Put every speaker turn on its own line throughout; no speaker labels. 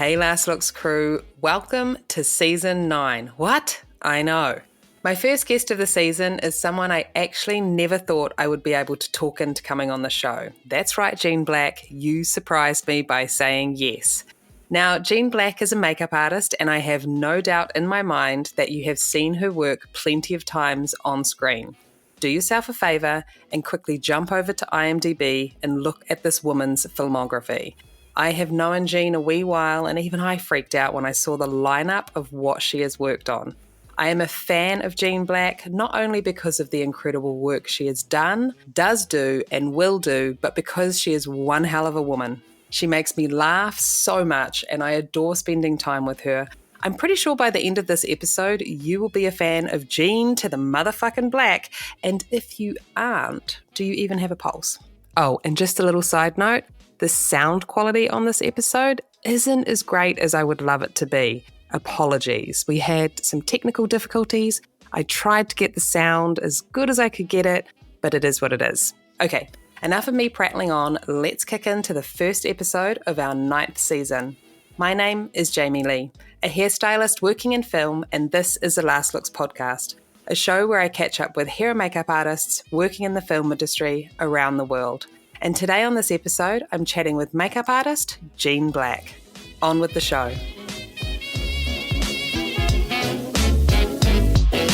Hey Last Looks crew, welcome to Season 9. What? I know. My first guest of the season is someone I actually never thought I would be able to talk into coming on the show. That's right, Jean Black, you surprised me by saying yes. Now, Jean Black is a makeup artist, and I have no doubt in my mind that you have seen her work plenty of times on screen. Do yourself a favour and quickly jump over to IMDb and look at this woman's filmography. I have known Jean a wee while, and even I freaked out when I saw the lineup of what she has worked on. I am a fan of Jean Black, not only because of the incredible work she has done, does do, and will do, but because she is one hell of a woman. She makes me laugh so much, and I adore spending time with her. I'm pretty sure by the end of this episode, you will be a fan of Jean to the motherfucking Black, and if you aren't, do you even have a pulse? Oh, and just a little side note, the sound quality on this episode isn't as great as I would love it to be. Apologies. We had some technical difficulties. I tried to get the sound as good as I could get it, but it is what it is. Okay, enough of me prattling on. Let's kick into the first episode of our 9th season. My name is Jaime Leigh, a hairstylist working in film, and this is the Last Looks podcast, a show where I catch up with hair and makeup artists working in the film industry around the world. And today on this episode, I'm chatting with makeup artist Jean Black. On with the show.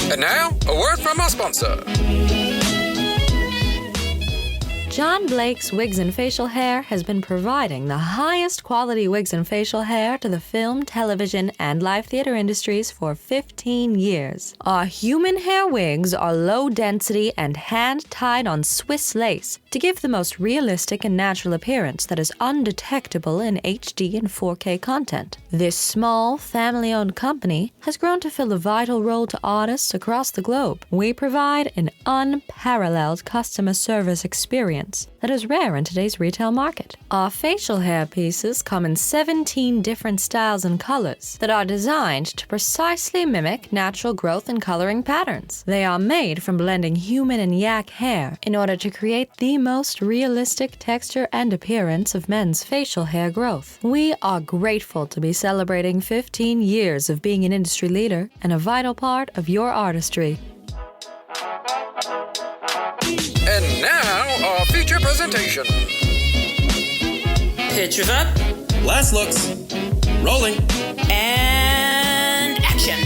And now, a word from our sponsor.
John Blake's Wigs and Facial Hair has been providing the highest quality wigs and facial hair to the film, television, and live theater industries for 15 years. Our human hair wigs are low density and hand-tied on Swiss lace to give the most realistic and natural appearance that is undetectable in HD and 4K content. This small, family-owned company has grown to fill a vital role to artists across the globe. We provide an unparalleled customer service experience that is rare in today's retail market. Our facial hair pieces come in 17 different styles and colors that are designed to precisely mimic natural growth and coloring patterns. They are made from blending human and yak hair in order to create the most realistic texture and appearance of men's facial hair growth. We are grateful to be celebrating 15 years of being an industry leader and a vital part of your artistry.
And now, our feature presentation.
Pictures up.
Last looks. Rolling.
And action.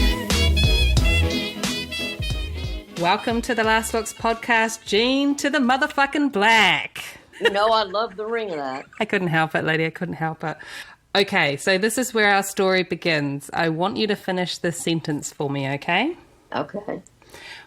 Welcome to the Last Looks podcast, Jean to the motherfucking Black.
You know, I love the ring of that.
I couldn't help it, lady. I couldn't help it. Okay, so this is where our story begins. I want you to finish this sentence for me, okay?
Okay.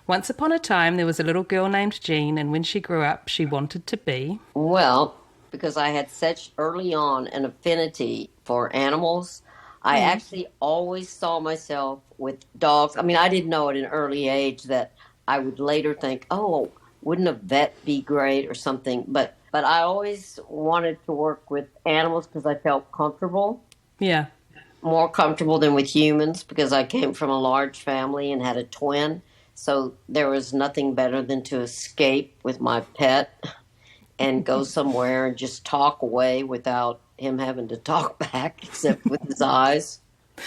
Once upon a time, there was a little girl named Jean, and when she grew up, she wanted to be...
Well, because I had such early on an affinity for animals, I actually always saw myself with dogs. I mean, I didn't know at an early age that I would later think, oh, wouldn't a vet be great or something? But I always wanted to work with animals because I felt comfortable.
Yeah.
More comfortable than with humans because I came from a large family and had a twin. So there was nothing better than to escape with my pet and go somewhere and just talk away without him having to talk back, except with his eyes.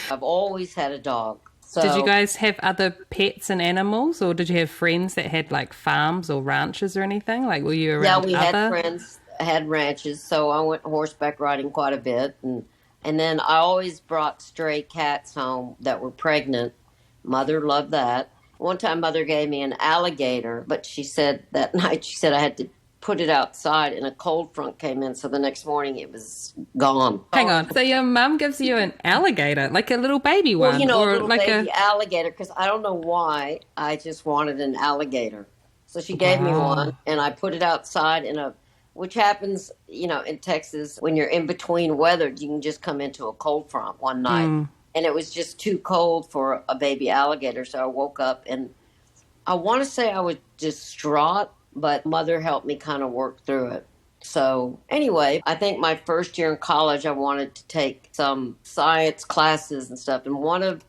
I've always had a dog. So,
did you guys have other pets and animals, or did you have friends that had like farms or ranches or anything? Like, were you around?
Yeah, we had friends that had ranches, so I went horseback riding quite a bit. And then I always brought stray cats home that were pregnant. Mother loved that. One time, Mother gave me an alligator, but she said that night, she said I had to put it outside, and a cold front came in, so the next morning it was gone.
Hang on. So your mum gives you an alligator, like a little baby one?
Well, you know,
or
a little
like
baby alligator, because I don't know why, I just wanted an alligator. So she gave me one, and I put it outside which happens, you know, in Texas, when you're in between weather, you can just come into a cold front one night. And it was just too cold for a baby alligator. So I woke up and I want to say I was distraught, but Mother helped me kind of work through it. So anyway, I think my first year in college, I wanted to take some science classes and stuff. And one of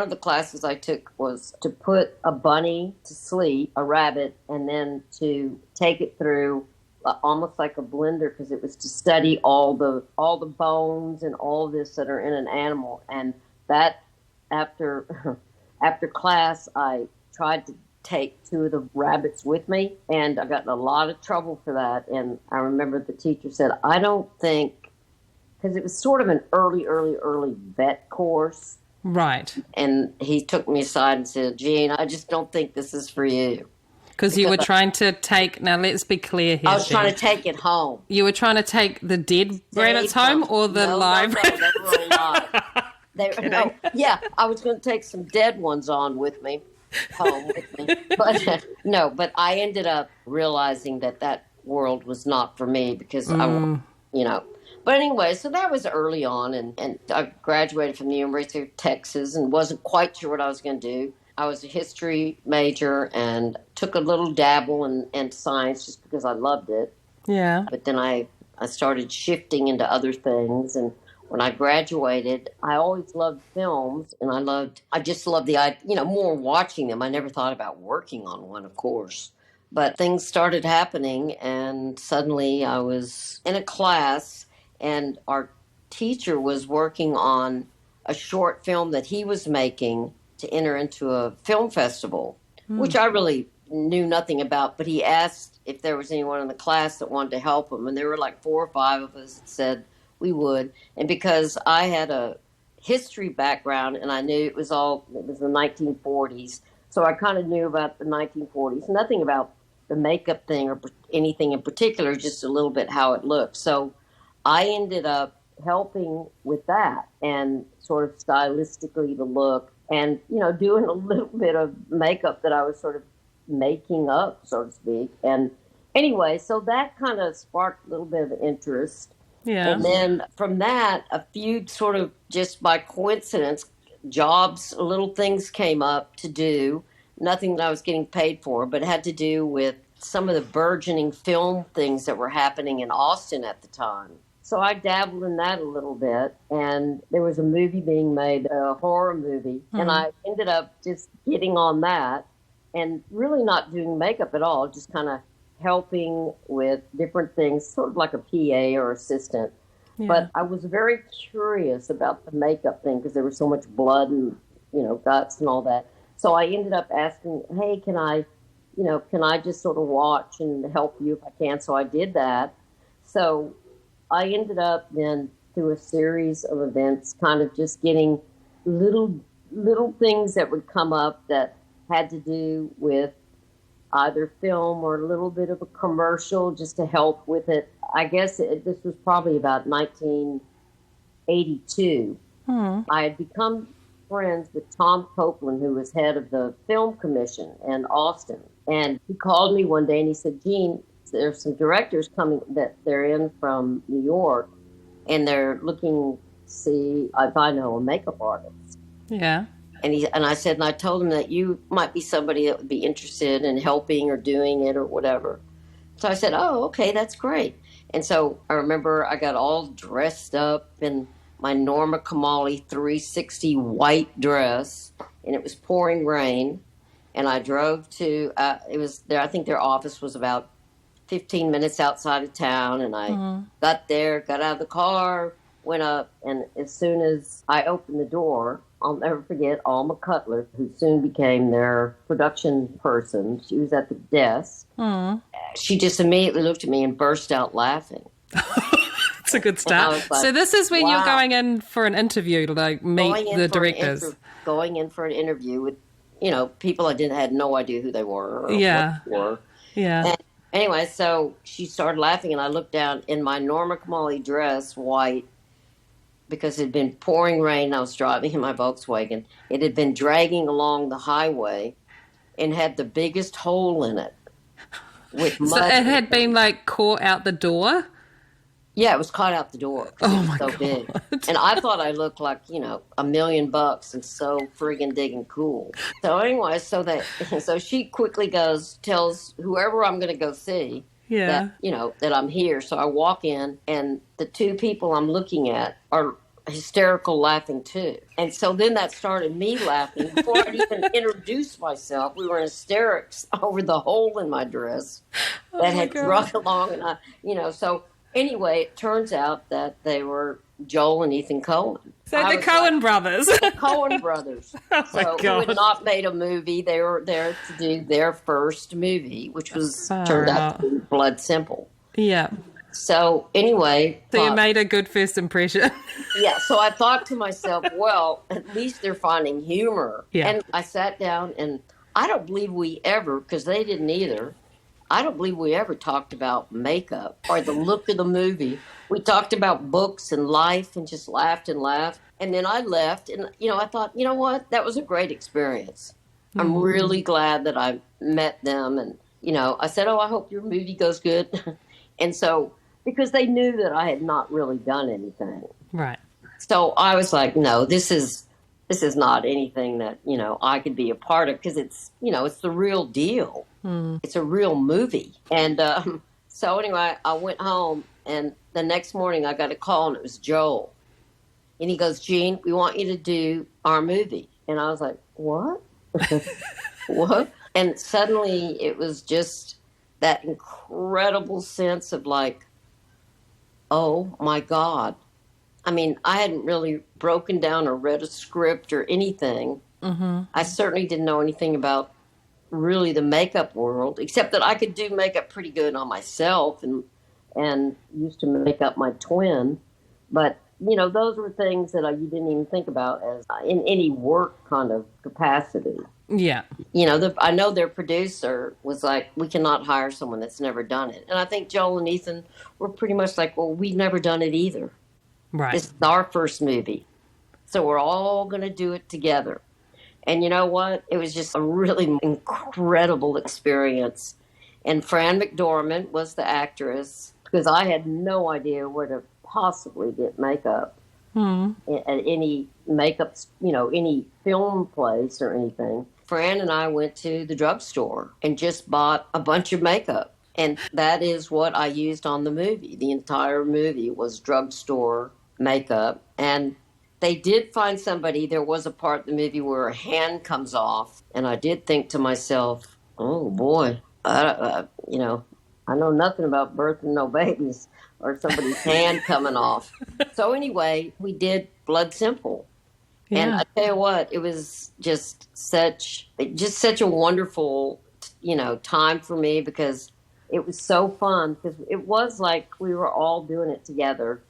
the classes I took was to put a bunny to sleep, a rabbit, and then to take it through almost like a blender, because it was to study all the bones and all this that are in an animal. And that after after class, I tried to take 2 of the rabbits with me, and I got in a lot of trouble for that. And I remember the teacher said, I don't think, because it was sort of an early vet course.
Right.
And he took me aside and said, Jean, I just don't think this is for you.
Because you were trying to take, now let's be clear here.
I was trying to take it home.
You were trying to take the dead rabbits home or the live rabbits?
No, they were alive. I was going to take some dead ones on with me, home with me. But but I ended up realizing that world was not for me, because But anyway, so that was early on, and I graduated from the University of Texas and wasn't quite sure what I was going to do. I was a history major and took a little dabble in science just because I loved it. Yeah. But then I started shifting into other things, and when I graduated, I always loved films, and I just loved more watching them. I never thought about working on one, of course. But things started happening, and suddenly I was in a class, and our teacher was working on a short film that he was making to enter into a film festival, which I really knew nothing about. But he asked if there was anyone in the class that wanted to help him. And there were like 4 or 5 of us that said we would. And because I had a history background and I knew it was the 1940s, so I kind of knew about the 1940s, nothing about the makeup thing or anything in particular, just a little bit how it looked. So I ended up helping with that and sort of stylistically the look, and doing a little bit of makeup that I was sort of making up, so to speak. And anyway, so that kind of sparked a little bit of interest. Yeah. And then from that, a few sort of just by coincidence jobs, little things came up to do. Nothing that I was getting paid for, but it had to do with some of the burgeoning film things that were happening in Austin at the time. So I dabbled in that a little bit, and there was a movie being made, a horror movie, and I ended up just getting on that and really not doing makeup at all, just kind of helping with different things, sort of like a PA or assistant. Yeah. But I was very curious about the makeup thing because there was so much blood and, guts and all that. So I ended up asking, hey, can I just sort of watch and help you if I can? So I did that. So I ended up then through a series of events kind of just getting little things that would come up that had to do with either film or a little bit of a commercial just to help with it. I guess this was probably about 1982. I had become friends with Tom Copeland, who was head of the film commission in Austin. And he called me one day and he said, Jean, there's some directors coming that they're in from New York, and they're looking to see if I know a makeup artist. Yeah. And I said, and I told him that you might be somebody that would be interested in helping or doing it or whatever. So I said, oh, okay, that's great. And so I remember I got all dressed up in my Norma Kamali 360 white dress, and it was pouring rain. And I drove to, it was there, I think their office was about 15 minutes outside of town, and I got there, got out of the car, went up, and as soon as I opened the door, I'll never forget Alma Cutler, who soon became their production person. She was at the desk. She just immediately looked at me and burst out laughing.
That's a good start. Like, so this is when you're going in for an interview to meet the directors.
Going in for an interview with, people I had no idea who they were or what they were. Yeah. And anyway, so she started laughing, and I looked down in my Norma Kamali dress, white, because it had been pouring rain. I was driving in my Volkswagen. It had been dragging along the highway and had the biggest hole in it with mud.
So it had been caught out the door?
Yeah, it was caught out the door. Oh, my God. Big. And I thought I looked like, $1 million and so friggin' digging cool. So anyway, so she quickly tells whoever I'm going to go see that, that I'm here. So I walk in, and the 2 people I'm looking at are hysterical laughing too. And so then that started me laughing. Before I'd even introduced myself, we were in hysterics over the hole in my dress. that had drug along. And so anyway, it turns out that they were Joel and Ethan Coen.
So the Coen Brothers.
The Coen Brothers.
Oh my
So
God.
who had not made a movie. They were there to do their first movie, which was turned out to be Blood Simple.
Yeah.
So anyway.
So you made a good first impression.
Yeah, so I thought to myself, well, at least they're finding humor.
Yeah.
And I sat down, and I don't believe we ever, because they didn't either, I don't believe we ever talked about makeup or the look of the movie. We talked about books and life and just laughed and laughed. And then I left, and, I thought, you know what? That was a great experience. I'm really glad that I met them. And, I said, I hope your movie goes good. And so, because they knew that I had not really done anything.
Right.
So I was like, no, this is not anything that, I could be a part of, because it's, it's the real deal. It's a real movie. And so anyway, I went home, and the next morning I got a call, and it was Joel. And he goes, Jean, we want you to do our movie. And I was like, what? What? And suddenly it was just that incredible sense of like, oh my God. I mean, I hadn't really broken down or read a script or anything. I certainly didn't know anything about really the makeup world, except that I could do makeup pretty good on myself and used to make up my twin. But, those were things that you didn't even think about as in any work kind of capacity.
Yeah.
I know their producer was like, we cannot hire someone that's never done it. And I think Joel and Ethan were pretty much like, well, we've never done it either.
Right.
This is our first movie. So we're all going to do it together. And you know what? It was just a really incredible experience. And Fran McDormand was the actress, because I had no idea where to possibly get makeup at any makeup, any film place or anything. Fran and I went to the drugstore and just bought a bunch of makeup. And that is what I used on the movie. The entire movie was drugstore makeup. And they did find somebody. There was a part in the movie where a hand comes off. And I did think to myself, oh boy, I know nothing about birthing no babies or somebody's hand coming off. So anyway, we did Blood Simple. Yeah. And I tell you what, it was just such a wonderful, time for me, because it was so fun, because it was like we were all doing it together,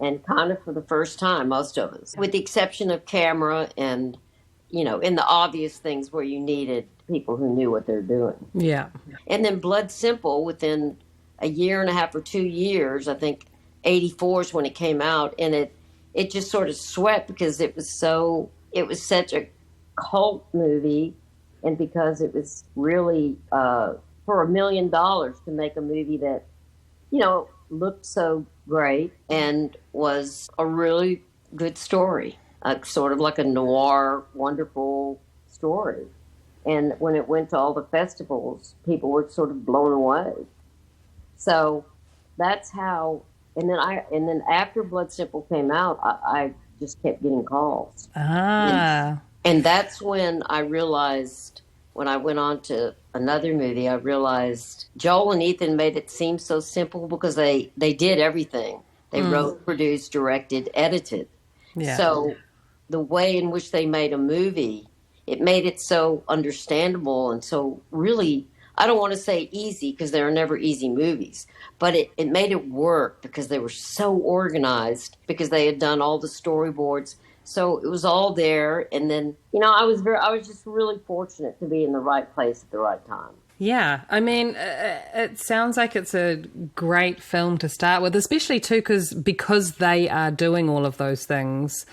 and kind of for the first time, most of us, with the exception of camera and, in the obvious things where you needed people who knew what they're doing.
Yeah.
And then Blood Simple, within a year and a half or 2 years, I think 1984 is when it came out, and it just sort of swept, because it was such a cult movie, and because it was really for $1 million to make a movie that, looked so great and was a really good story, sort of like a noir, wonderful story. And when it went to all the festivals, people were sort of blown away. So that's how. And then after Blood Simple came out, I just kept getting calls. And that's when I realized, when I went on to another movie, I realized Joel and Ethan made it seem so simple, because they did everything. They wrote, produced, directed, edited. Yeah. So the way in which they made a movie, it made it so understandable and so really, I don't want to say easy, because there are never easy movies, but it made it work, because they were so organized, because they had done all the storyboards. So it was all there. And then, I was just really fortunate to be in the right place at the right time.
Yeah. I mean, it sounds like it's a great film to start with, especially too, because they are doing all of those things.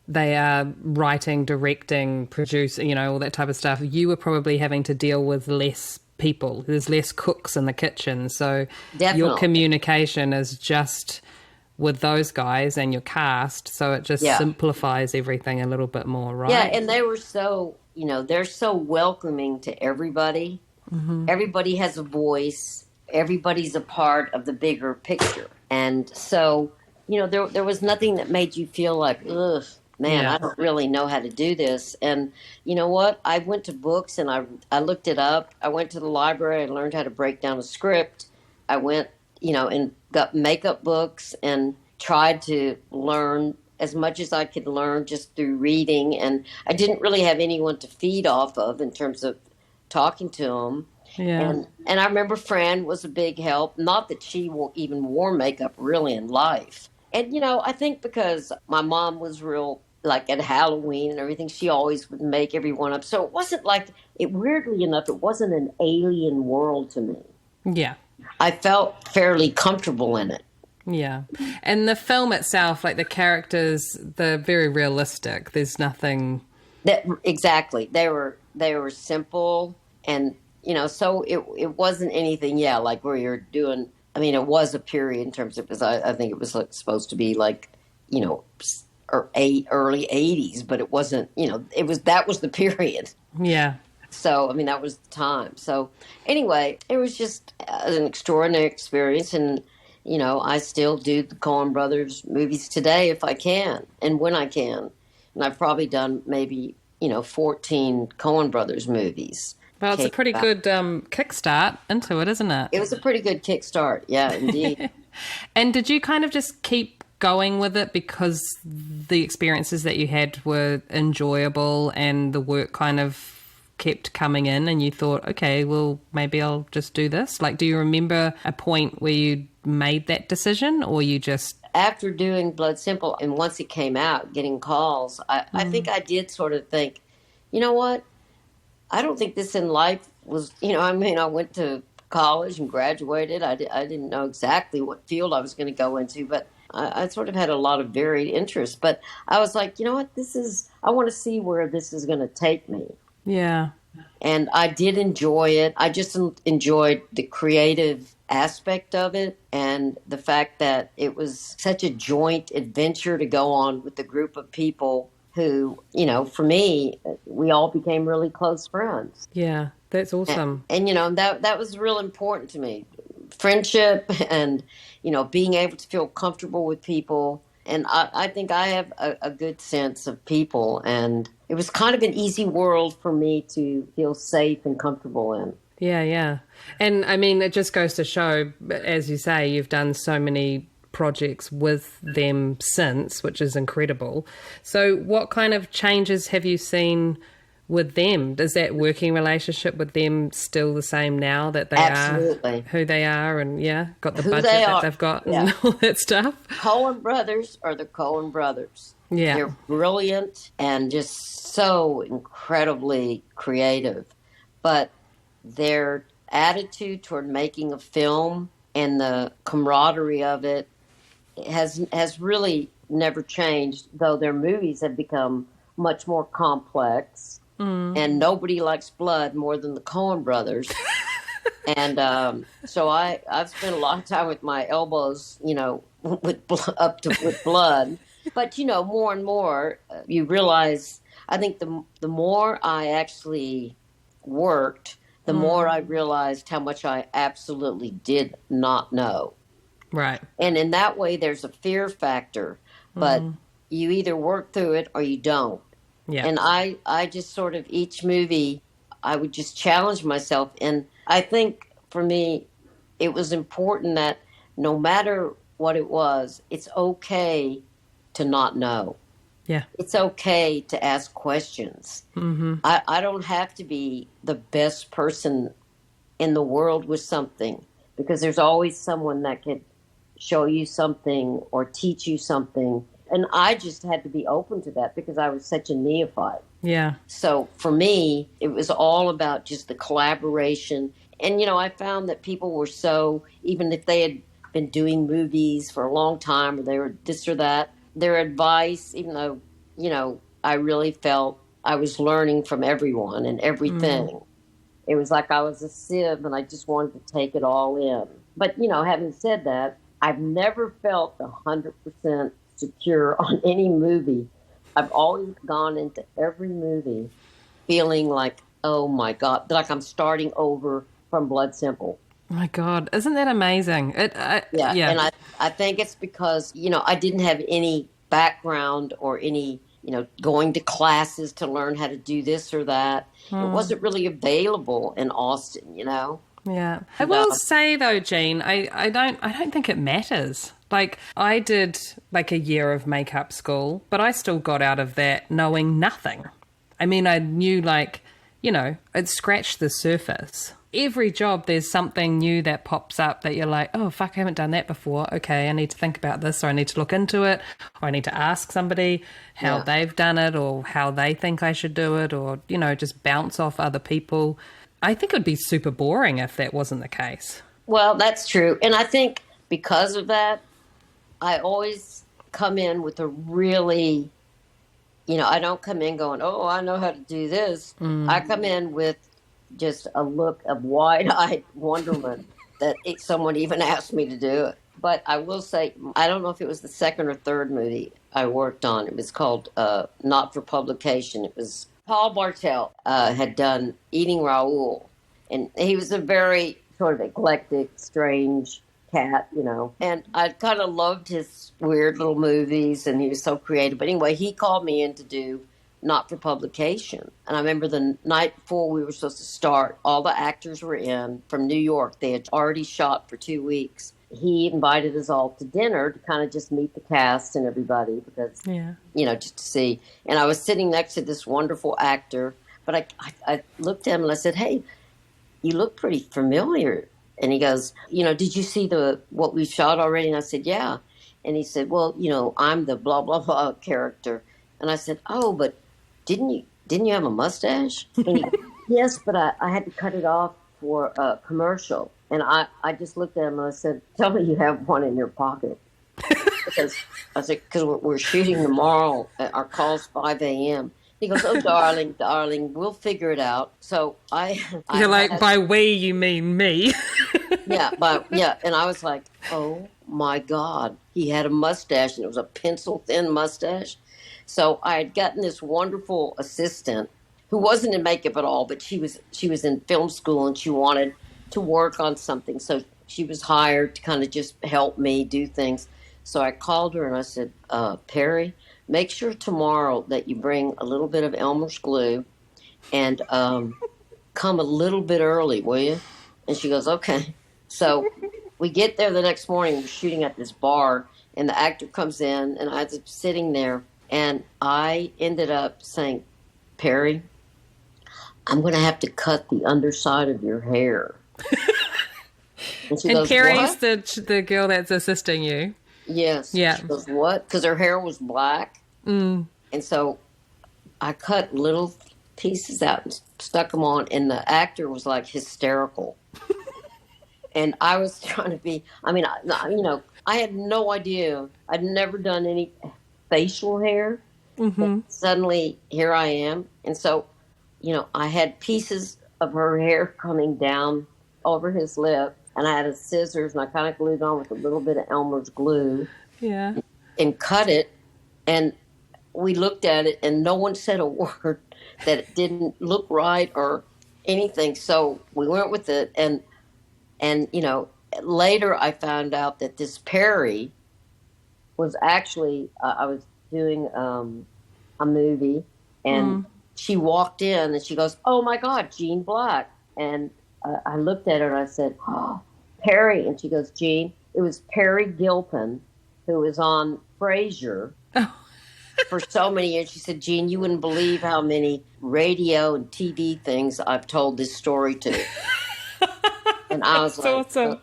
They are writing, directing, producing, all that type of stuff. You were probably having to deal with less people. There's less cooks in the kitchen. So
Definitely.
Your communication is just with those guys and your cast. So it just simplifies everything a little bit more, right?
Yeah, and they were so, they're so welcoming to everybody. Mm-hmm. Everybody has a voice. Everybody's a part of the bigger picture. And so, there was nothing that made you feel like, ugh, man,
Yeah.
I don't really know how to do this. And you know what? I went to books and I looked it up. I went to the library and learned how to break down a script. I went, and got makeup books and tried to learn as much as I could learn just through reading. And I didn't really have anyone to feed off of in terms of talking to them.
Yeah.
And I remember Fran was a big help. Not that she even wore makeup really in life. And, I think because my mom was real, like at Halloween and everything, she always would make everyone up. So it wasn't like, weirdly enough, it wasn't an alien world to me.
Yeah.
I felt fairly comfortable in it.
Yeah. And the film itself, like the characters, they're very realistic. There's nothing...
Exactly. They were simple and, so it wasn't anything, like where you're doing... I mean, it was a period in terms of, I think it was supposed to be like, early 80s, but it wasn't, that was the period.
Yeah.
So, I mean, that was the time. So anyway, it was just an extraordinary experience. And, I still do the Coen Brothers movies today if I can and when I can. And I've probably done maybe, 14 Coen Brothers movies.
Well, it's a pretty good kickstart into it, isn't it?
It was a pretty good kickstart. Yeah, indeed.
And did you kind of just keep going with it because the experiences that you had were enjoyable and the work kind of kept coming in and you thought, okay, well, maybe I'll just do this? Like, do you remember a point where you made that decision or you just...
After doing Blood Simple and once it came out, getting calls, I think I did sort of think, you know what? I don't think this in life was, I went to college and graduated. I didn't know exactly what field I was going to go into, but I sort of had a lot of varied interests. But I was like, you know what? I want to see where this is going to take me.
Yeah.
And I did enjoy it. I just enjoyed the creative aspect of it and the fact that it was such a joint adventure to go on with a group of people who, for me, we all became really close friends.
Yeah, that's awesome.
And that was real important to me. Friendship and, being able to feel comfortable with people. And I think I have a good sense of people. And it was kind of an easy world for me to feel safe and comfortable in.
Yeah, yeah. And I mean, it just goes to show, as you say, you've done so many projects with them since, which is incredible. So what kind of changes have you seen with them? Is that working relationship with them still the same now that they
Absolutely.
are who they are and got the
Who
budget
they
that
are.
they've got and all that stuff?
Coen Brothers are the Coen Brothers.
Yeah.
They're brilliant and just so incredibly creative. But their attitude toward making a film and the camaraderie of it has really never changed, though their movies have become much more complex. And nobody likes blood more than the Coen Brothers. And so I've spent a lot of time with my elbows, with blood. But more and more, you realize. I think the more I actually worked, the more I realized how much I absolutely did not know.
Right.
And in that way, there's a fear factor, but you either work through it or you don't.
Yeah.
And I just sort of, each movie, I would just challenge myself. And I think for me, it was important that no matter what it was, it's okay to not know.
Yeah.
It's okay to ask questions. Mm-hmm. I don't have to be the best person in the world with something, because there's always someone that could show you something or teach you something. And I just had to be open to that because I was such a neophyte.
Yeah.
So for me, it was all about just the collaboration. And, I found that people were so, even if they had been doing movies for a long time or they were this or that, their advice, even though, I really felt I was learning from everyone and everything. It was like I was a sieve and I just wanted to take it all in. But, having said that, I've never felt 100% secure on any movie. I've always gone into every movie feeling like, oh my God, like I'm starting over from Blood Simple.
Oh my God, isn't that amazing?
Yeah. And I think it's because, I didn't have any background or any, going to classes to learn how to do this or that. It wasn't really available in Austin,
Yeah. I will say though, Jean, I don't think it matters. Like, I did like a year of makeup school, but I still got out of that knowing nothing. I mean, I knew it scratched the surface. Every job, there's something new that pops up that you're like, oh, fuck, I haven't done that before. Okay, I need to think about this, or I need to look into it, or I need to ask somebody how they've done it, or how they think I should do it, or, just bounce off other people. I think it would be super boring if that wasn't the case.
Well, that's true. And I think because of that, I always come in with a really, I don't come in going, oh, I know how to do this. I come in with just a look of wide-eyed wonderment that someone even asked me to do it. But I will say, I don't know if it was the second or third movie I worked on. It was called Not for Publication. It was Paul Bartel had done Eating Raoul. And he was a very sort of eclectic, strange cat, And I kind of loved his weird little movies, and he was so creative. But anyway, he called me in to do Not for Publication. And I remember the night before we were supposed to start, all the actors were in from New York. They had already shot for 2 weeks. He invited us all to dinner to kind of just meet the cast and everybody because, just to see. And I was sitting next to this wonderful actor, but I looked at him and I said, hey, you look pretty familiar. And he goes, did you see what we shot already? And I said, yeah. And he said, well, I'm the blah, blah, blah character. And I said, oh, but didn't you have a mustache? And he goes, yes, but I had to cut it off for a commercial. And I just looked at him and I said, tell me you have one in your pocket. Because we're shooting tomorrow. Our call's 5 a.m. He goes, oh, darling, we'll figure it out. So
You're like, by we, you mean me.
Yeah. And I was like, oh, my God. He had a mustache, and it was a pencil-thin mustache. So I had gotten this wonderful assistant who wasn't in makeup at all, but she was in film school, and she wanted to work on something. So she was hired to kind of just help me do things. So I called her, and I said, Perry, make sure tomorrow that you bring a little bit of Elmer's glue and come a little bit early, will you? And she goes, okay. So we get there the next morning. We're shooting at this bar, and the actor comes in, and I was sitting there, and I ended up saying, Perry, I'm going to have to cut the underside of your hair. And she goes,
Perry's
what?
the girl that's assisting you.
Yes.
Yeah.
She goes, what? Because her hair was black. And so I cut little pieces out and stuck them on, and the actor was like hysterical. And I was trying to be, I had no idea. I'd never done any facial hair. Mm-hmm. Suddenly, here I am. And so, I had pieces of her hair coming down over his lip, and I had a scissors, and I kind of glued on with a little bit of Elmer's glue.
Yeah.
And cut it, and we looked at it, and no one said a word that it didn't look right or anything. So we went with it, and later I found out that this Perry was actually, I was doing a movie, and she walked in, and she goes, oh, my God, Jean Black. And I looked at her, and I said, oh, Perry. And she goes, Jean, it was Perry Gilpin, who was on Frasier for so many years. She said, Jean, you wouldn't believe how many radio and TV things I've told this story to. And I was like, awesome.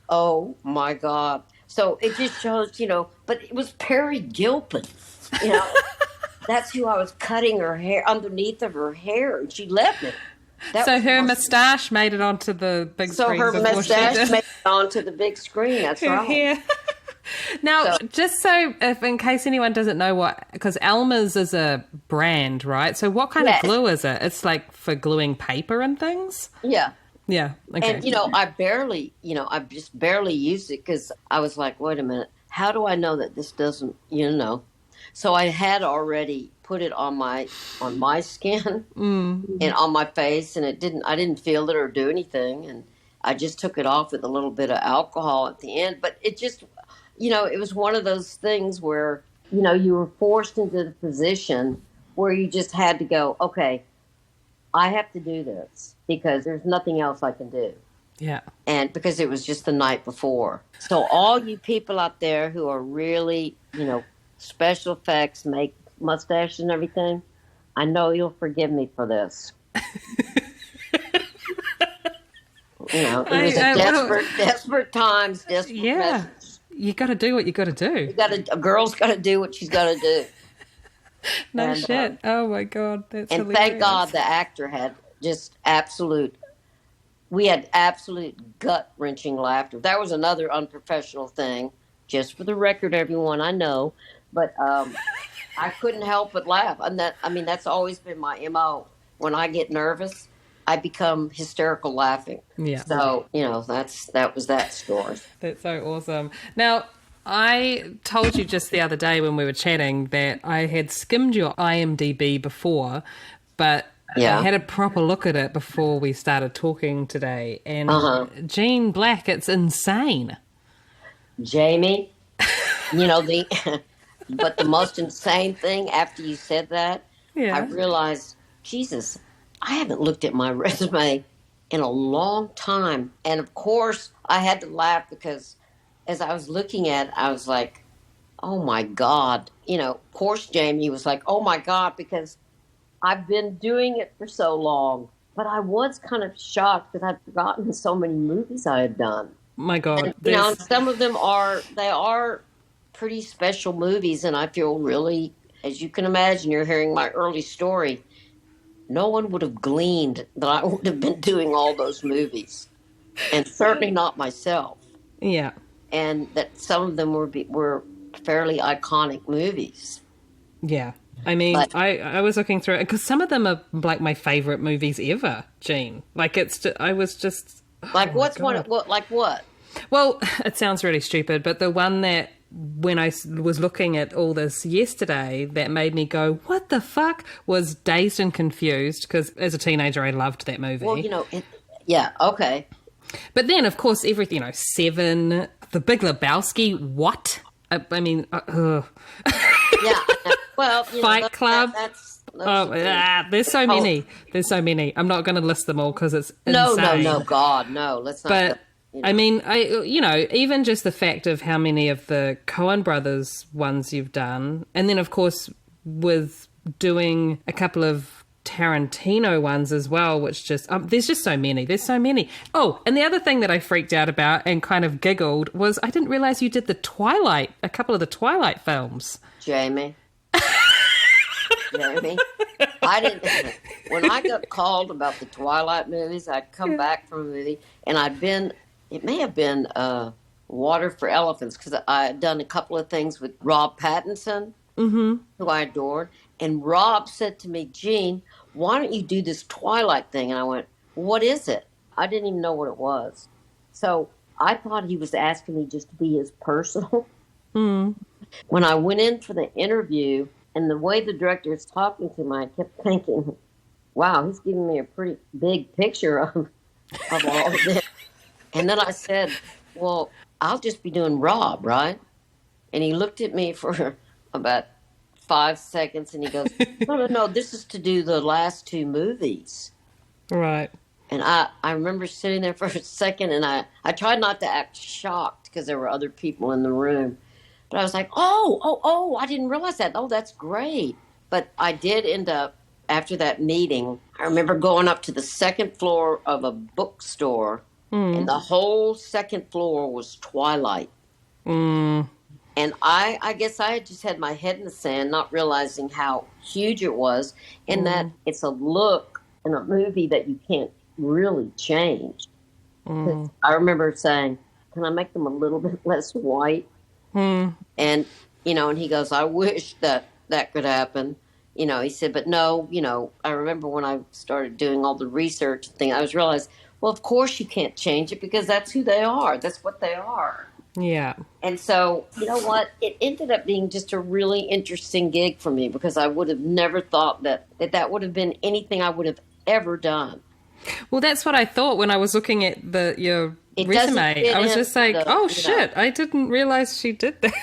Oh, my God. So it just shows, but it was Perry Gilpin, That's who I was cutting her hair, underneath of her hair, and she let me.
So her moustache made it onto the big screen.
So her moustache made it onto the big screen, that's right.
Now, just so, in case anyone doesn't know because Elmer's is a brand, right? So what kind of glue is it? It's like for gluing paper and things?
Yeah.
Yeah. Okay.
And, I just barely used it because I was like, wait a minute, how do I know that this doesn't, So I had already put it on my skin and on my face, and I didn't feel it or do anything. And I just took it off with a little bit of alcohol at the end. But it just, it was one of those things where you were forced into the position where you just had to go, okay, I have to do this because there's nothing else I can do.
Yeah.
And because it was just the night before. So all you people out there who are really, special effects, make mustaches and everything, I know you'll forgive me for this. It was desperate times, desperate message.
You got to do what you got to do.
A girl's got to do what she's got to do.
No shit. Oh my God. That's
and
hilarious.
Thank God the actor had just we had absolute gut-wrenching laughter. That was another unprofessional thing. Just for the record, everyone, I know. But I couldn't help but laugh. And that's always been my MO. When I get nervous, I become hysterical laughing.
Yeah.
So, that was that story.
That's so awesome. Now, I told you just the other day when we were chatting that I had skimmed your IMDb before, but I had a proper look at it before we started talking today. And Jean Black, it's insane.
Jamie, but the most insane thing after you said that, I realized, Jesus, I haven't looked at my resume in a long time. And of course, I had to laugh because as I was looking at it, I was like, oh my God. Of course, Jamie was like, oh my God, because I've been doing it for so long. But I was kind of shocked because I'd forgotten so many movies I had done.
My God.
And, some of them are pretty special movies. And I feel really, as you can imagine, you're hearing my early story. No one would have gleaned that I would have been doing all those movies. And certainly not myself.
Yeah.
And that some of them were fairly iconic movies.
Yeah. I mean, I was looking through it because some of them are like my favorite movies ever, Jean. Like I was just...
Like what's one, like what?
Well, it sounds really stupid, but the one that when I was looking at all this yesterday that made me go, what the fuck, was Dazed and Confused, because as a teenager I loved that movie.
Well, yeah, okay.
But then, of course, everything, Seven, The Big Lebowski, what? I mean,
yeah. Well,
Fight Club. There's so many. There's so many. I'm not going to list them all because it's insane.
No, God, no. Let's not.
But I mean, even just the fact of how many of the Coen Brothers ones you've done, and then of course with doing a couple of Tarantino ones as well, which just there's just so many. There's so many. Oh, and the other thing that I freaked out about and kind of giggled was I didn't realize you did a couple of the Twilight films.
Jamie, I didn't. When I got called about the Twilight movies, I'd come back from a movie, and it may have been Water for Elephants, because I had done a couple of things with Rob Pattinson, who I adored, and Rob said to me, Jean, why don't you do this Twilight thing? And I went, what is it? I didn't even know what it was. So I thought he was asking me just to be his personal. When I went in for the interview, and the way the director was talking to me, I kept thinking, wow, he's giving me a pretty big picture of all of this. And then I said, well, I'll just be doing Rob, right? And he looked at me for about 5 seconds, and he goes, no, this is to do the last two movies.
Right.
And I remember sitting there for a second, and I tried not to act shocked because there were other people in the room. But I was like, oh, I didn't realize that. Oh, that's great. But I did end up, after that meeting, I remember going up to the second floor of a bookstore, and the whole second floor was Twilight. And I guess I just had my head in the sand, not realizing how huge it was, and that it's a look in a movie that you can't really change. I remember saying, can I make them a little bit less white? And, and he goes, I wish that could happen. He said, but no, I remember when I started doing all the research thing, I was realized, well, of course you can't change it because that's who they are. That's what they are.
Yeah.
And so, you know what? It ended up being just a really interesting gig for me because I would have never thought that would have been anything I would have ever done.
Well, that's what I thought when I was looking at your resume. I was just like, shit, I didn't realize she did that.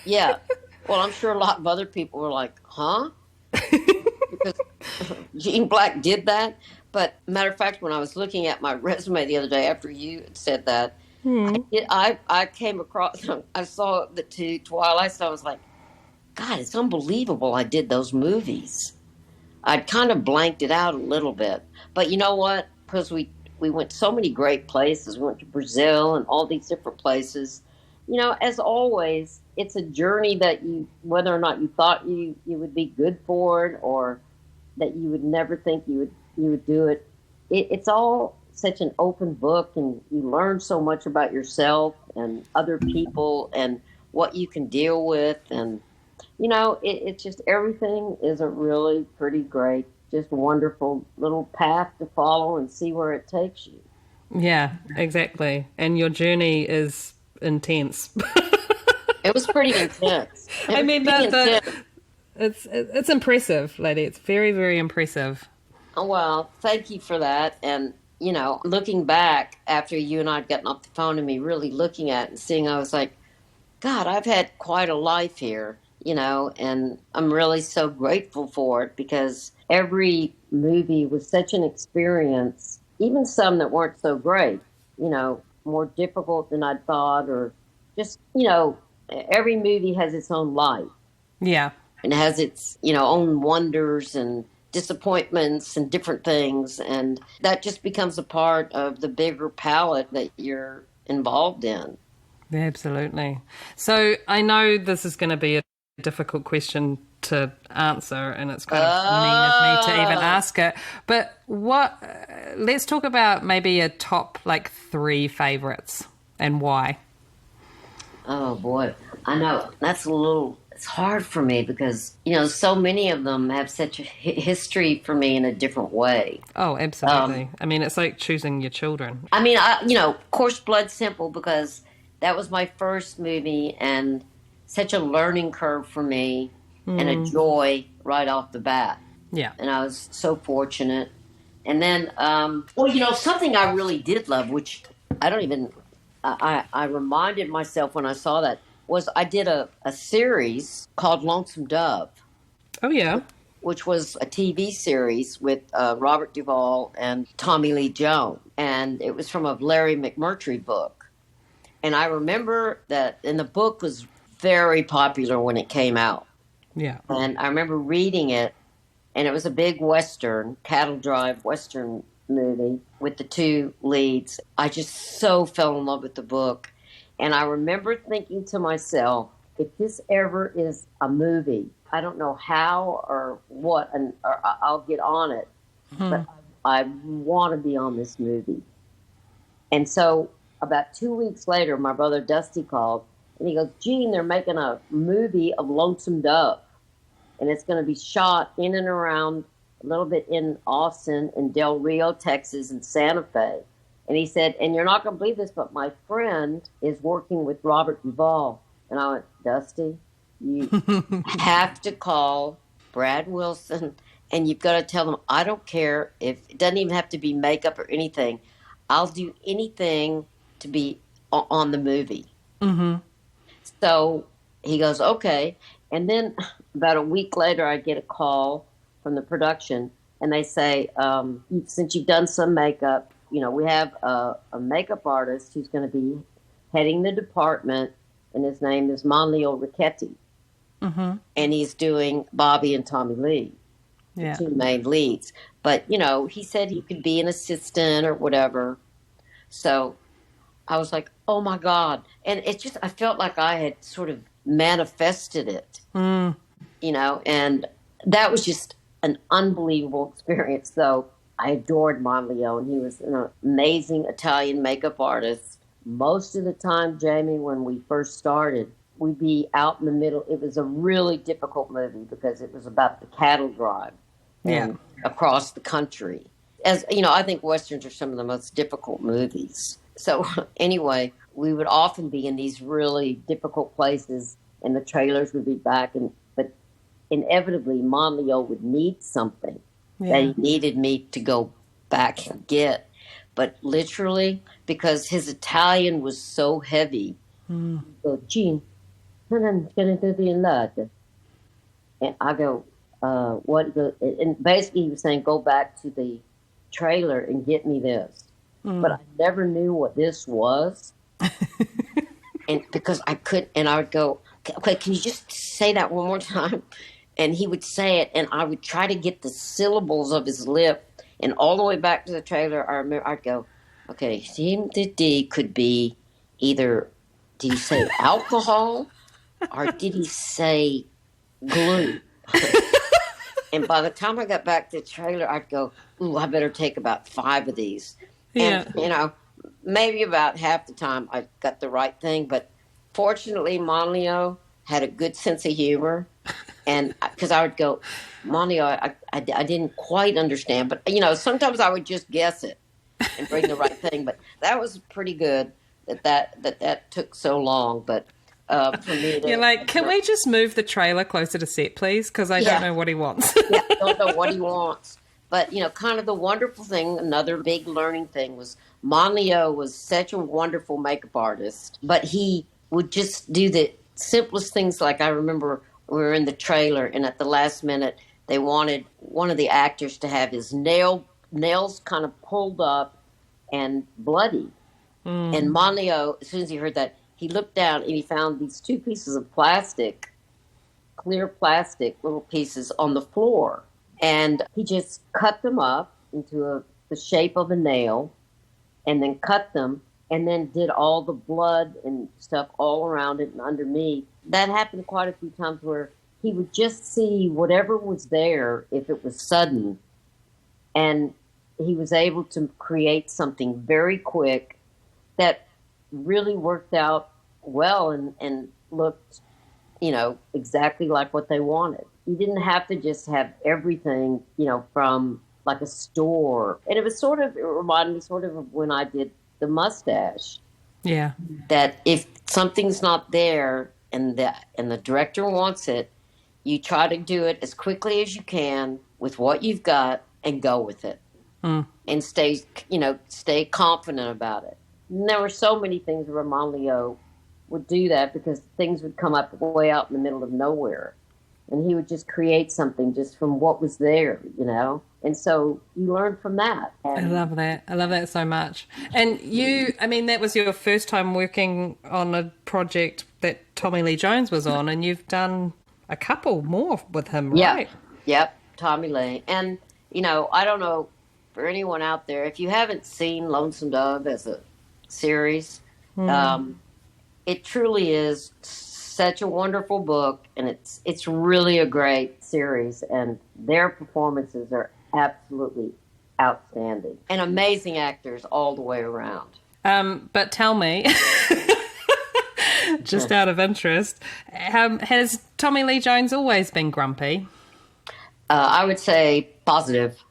Yeah. Well, I'm sure a lot of other people were like, huh? Because Gene Black did that. But matter of fact, when I was looking at my resume the other day after you had said that, I came across, I saw the two Twilights, and I was like, God, it's unbelievable I did those movies. I'd kind of blanked it out a little bit. But you know what? Because we went so many great places. We went to Brazil and all these different places. You know, as always, it's a journey that you, whether or not you thought you would be good for it, or that you would never think you would do it. It's all such an open book, and you learn so much about yourself and other people and what you can deal with. And you know, it's just, everything is a really pretty great, just wonderful little path to follow and see where it takes you.
Yeah, exactly. And your journey is intense.
It was pretty intense.
I mean, it's impressive, lady. It's very, very impressive.
Oh, well, thank you for that. And, you know, looking back after you and I had gotten off the phone and me really looking at it and seeing, I was like, God, I've had quite a life here, you know, and I'm really so grateful for it, because every movie was such an experience, even some that weren't so great, you know, more difficult than I'd thought, or just, you know, every movie has its own life.
Yeah.
And has its, you know, own wonders and disappointments and different things. And that just becomes a part of the bigger palette that you're involved in.
Absolutely. So I know this is going to be a difficult question to answer, and it's kind of mean of me to even ask it. But let's talk about maybe a top like 3 favorites and why.
Oh boy, I know that's it's hard for me, because, you know, so many of them have such a history for me in a different way.
Oh, absolutely. I mean, it's like choosing your children.
I mean, you know, of course, Blood Simple, because that was my first movie and such a learning curve for me and a joy right off the bat.
Yeah.
And I was so fortunate. And then, well, you know, something I really did love, which I don't even, I reminded myself when I saw that, was I did a series called Lonesome Dove.
Oh, yeah.
Which was a TV series with Robert Duvall and Tommy Lee Jones. And it was from a Larry McMurtry book. And I remember that, and the book was very popular when it came out.
Yeah.
And I remember reading it, and it was a big Western, cattle drive Western movie with the two leads. I just so fell in love with the book. And I remember thinking to myself, if this ever is a movie, I don't know how or what, or I'll get on it, but I want to be on this movie. And so about 2 weeks later, my brother Dusty called, and he goes, Gene, they're making a movie of Lonesome Dove. And it's going to be shot in and around, a little bit in Austin and Del Rio, Texas, and Santa Fe. And he said, and you're not going to believe this, but my friend is working with Robert Duvall. And I went, Dusty, you have to call Brad Wilson, and you've got to tell them, I don't care if it doesn't even have to be makeup or anything. I'll do anything to be on the movie. Mm-hmm. So he goes, okay. And then about a week later, I get a call from the production, and they say, since you've done some makeup, you know, we have a makeup artist who's going to be heading the department, and his name is Manlio Ricchetти. Mm-hmm. And he's doing Bobby and Tommy Lee, the two main leads. But, you know, he said he could be an assistant or whatever. So I was like, oh, my God. And it's just, I felt like I had sort of manifested it, you know, and that was just an unbelievable experience. So I adored Manlio, and he was an amazing Italian makeup artist. Most of the time, Jamie, when we first started, we'd be out in the middle. It was a really difficult movie because it was about the cattle drive and across the country. As you know, I think Westerns are some of the most difficult movies. So anyway, we would often be in these really difficult places, and the trailers would be back. But inevitably, Manlio would need something that he needed me to go back and get. But literally, because his Italian was so heavy, he'd go, Gene, I'm going to do the lot. And I go, what? And basically he was saying, go back to the trailer and get me this. But I never knew what this was. And because I couldn't, and I would go, okay, can you just say that one more time? And he would say it, and I would try to get the syllables of his lip. And all the way back to the trailer, I remember I'd go, okay, D could be either, did he say alcohol or did he say glue? And by the time I got back to the trailer, I'd go, ooh, I better take about 5 of these.
Yeah.
And, you know, maybe about half the time I got the right thing. But fortunately, Monleo had a good sense of humor. And because I would go, Monleo, I didn't quite understand. But, you know, sometimes I would just guess it and bring the right thing. But that was pretty good that took so long. But for me,
You're like, can we just move the trailer closer to set, please? Because I don't know what he wants.
Yeah, I don't know what he wants. But, you know, kind of the wonderful thing, another big learning thing was Monleo was such a wonderful makeup artist, but he would just do the simplest things. Like I remember we were in the trailer and at the last minute, they wanted one of the actors to have his nails kind of pulled up and bloody. And Monleo, as soon as he heard that, he looked down and he found these 2 pieces of plastic, clear plastic little pieces on the floor. And he just cut them up into the shape of a nail and then cut them and then did all the blood and stuff all around it and under me. That happened quite a few times where he would just see whatever was there if it was sudden. And he was able to create something very quick that really worked out well and looked, you know, exactly like what they wanted. You didn't have to just have everything, you know, from like a store. And it reminded me sort of when I did the mustache.
Yeah.
That if something's not there and the director wants it, you try to do it as quickly as you can with what you've got and go with it. And stay confident about it. And there were so many things where Monleo would do that because things would come up way out in the middle of nowhere. And he would just create something just from what was there, you know? And so you learn from that.
I love that. I love that so much. And that was your first time working on a project that Tommy Lee Jones was on, and you've done a couple more with him, right?
Yep, Tommy Lee. And, you know, I don't know, for anyone out there, if you haven't seen Lonesome Dove as a series, it truly is such a wonderful book, and it's really a great series, and their performances are absolutely outstanding and amazing actors all the way around.
But tell me, just out of interest, has Tommy Lee Jones always been grumpy?
I would say positive.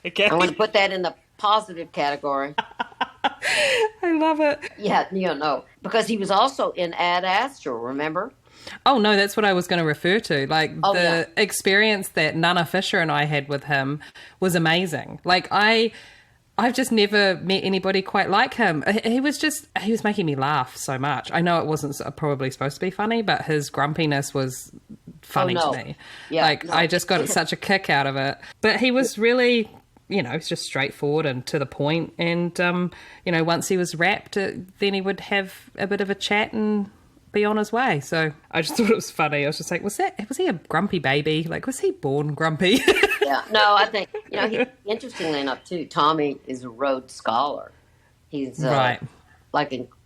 Okay.
I want to put that in the positive category.
I love it.
Yeah, no, because he was also in Ad Astra, remember?
Oh, no, that's what I was going to refer to. Like, experience that Nana Fisher and I had with him was amazing. Like, I've just never met anybody quite like him. He was making me laugh so much. I know it wasn't probably supposed to be funny, but his grumpiness was funny to me. Yeah, I just got such a kick out of it. But he was really, you know, it's just straightforward and to the point. And, you know, once he was wrapped, then he would have a bit of a chat and be on his way. So I just thought it was funny. I was just like, was he a grumpy baby? Like, was he born grumpy?
Yeah, no, I think, you know, interestingly enough, too, Tommy is a Rhodes Scholar. He's
right.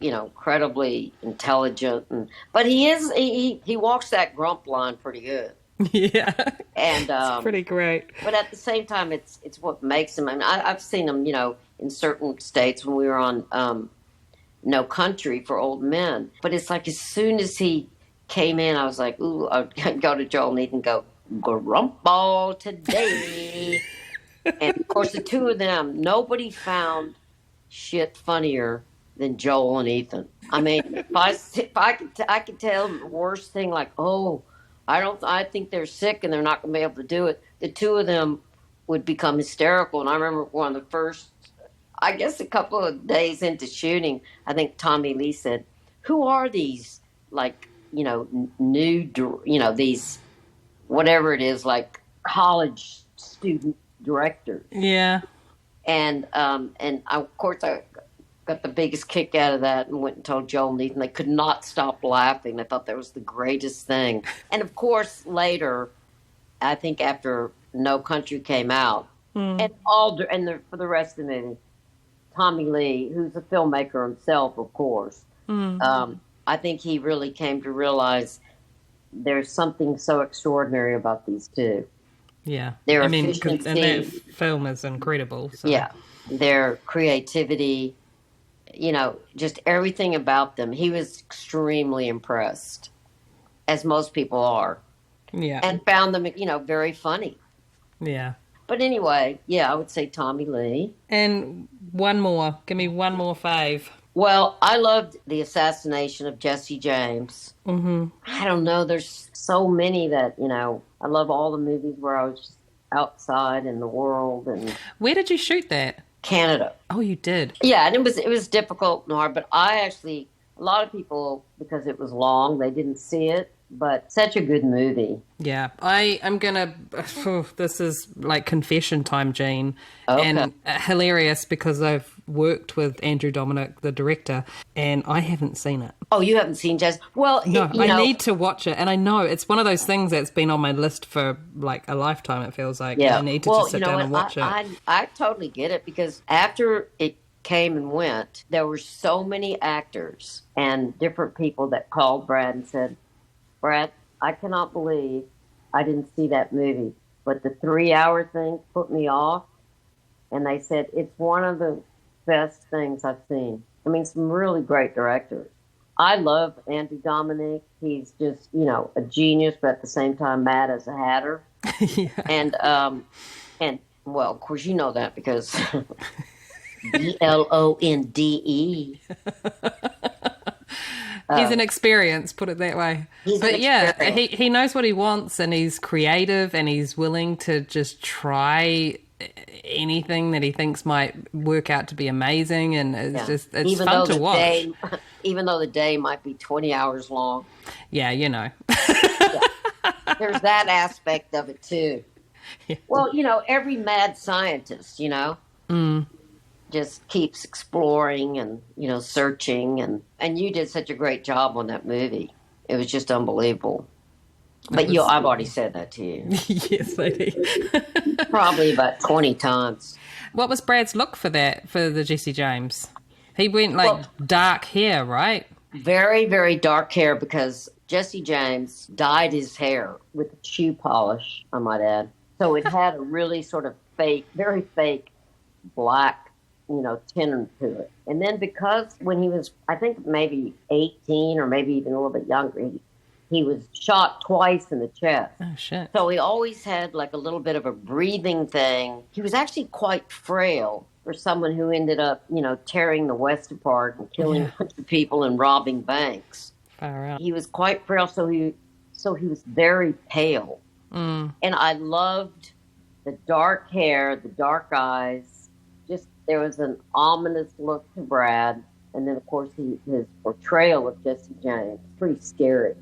Incredibly intelligent, but he walks that grump line pretty good.
Yeah,
and
it's pretty great.
But at the same time, it's what makes him. I mean, I've seen him, you know, in certain states when we were on No Country for Old Men. But it's like as soon as he came in, I was like, ooh, I'd go to Joel and Ethan and go, grump ball today. And of course, the two of them, nobody found shit funnier than Joel and Ethan. I mean, if I could tell them the worst thing, like, oh, I think they're sick and they're not going to be able to do it. The two of them would become hysterical. And I remember one of the first, I guess a couple of days into shooting, I think Tommy Lee said, who are these, like, these, whatever it is, like college student directors.
Yeah.
And of course I got the biggest kick out of that and went and told Joel and Ethan. They could not stop laughing. They thought that was the greatest thing. And of course later, I think after No Country came out, and for the rest of the movie, Tommy Lee, who's a filmmaker himself, of course, I think he really came to realize there's something so extraordinary about these two.
Yeah.
Their
and
efficiency.
that film is incredible. So.
Yeah. Their creativity, just everything about them. He was extremely impressed, as most people are.
Yeah.
And found them, very funny.
Yeah.
But anyway, I would say Tommy Lee.
And one more. Give me one more fave.
Well, I loved the assassination of Jesse James.
Mm-hmm.
I don't know. There's so many that, I love all the movies where I was just outside in the world. And
where did you shoot that?
Canada.
Oh, you did?
Yeah, and it was difficult and hard, but a lot of people, because it was long, they didn't see it. But such a good movie.
Yeah, I am gonna. This is like confession time, Jean, and hilarious because I've worked with Andrew Dominic, the director, and I haven't seen it.
Oh, you haven't seen Jess? Well,
no, I need to watch it, and I know it's one of those things that's been on my list for like a lifetime. It feels like I need to just sit down and watch it.
I totally get it because after it came and went, there were so many actors and different people that called Brad and said, Brad, I cannot believe I didn't see that movie. But the 3-hour thing put me off. And they said, it's one of the best things I've seen. I mean, some really great directors. I love Andy Dominic. He's just, a genius, but at the same time, mad as a hatter.
Yeah.
And well, of course, you know that because Blonde.
He's an experience, put it that way. But yeah, he knows what he wants and he's creative and he's willing to just try anything that he thinks might work out to be amazing, and it's fun to watch.
Even though the day might be 20 hours long.
Yeah,
Yeah. There's that aspect of it too.
Yeah.
Well, every mad scientist, just keeps exploring and, searching. And you did such a great job on that movie. It was just unbelievable. But I've already said that to you.
Yes, I did.
Probably about 20 times.
What was Brad's look for the Jesse James? He went dark hair, right?
Very, very dark hair because Jesse James dyed his hair with shoe polish, I might add. So it had a really sort of very fake black tint to it. And then because when he was, I think maybe 18 or maybe even a little bit younger, he was shot twice in the chest.
Oh, shit.
So he always had like a little bit of a breathing thing. He was actually quite frail for someone who ended up, tearing the West apart and killing a bunch of people and robbing banks.
Far out.
He was quite frail, so he was very pale. And I loved the dark hair, the dark eyes. There was an ominous look to Brad, and then, of course, his portrayal of Jesse James, pretty scary.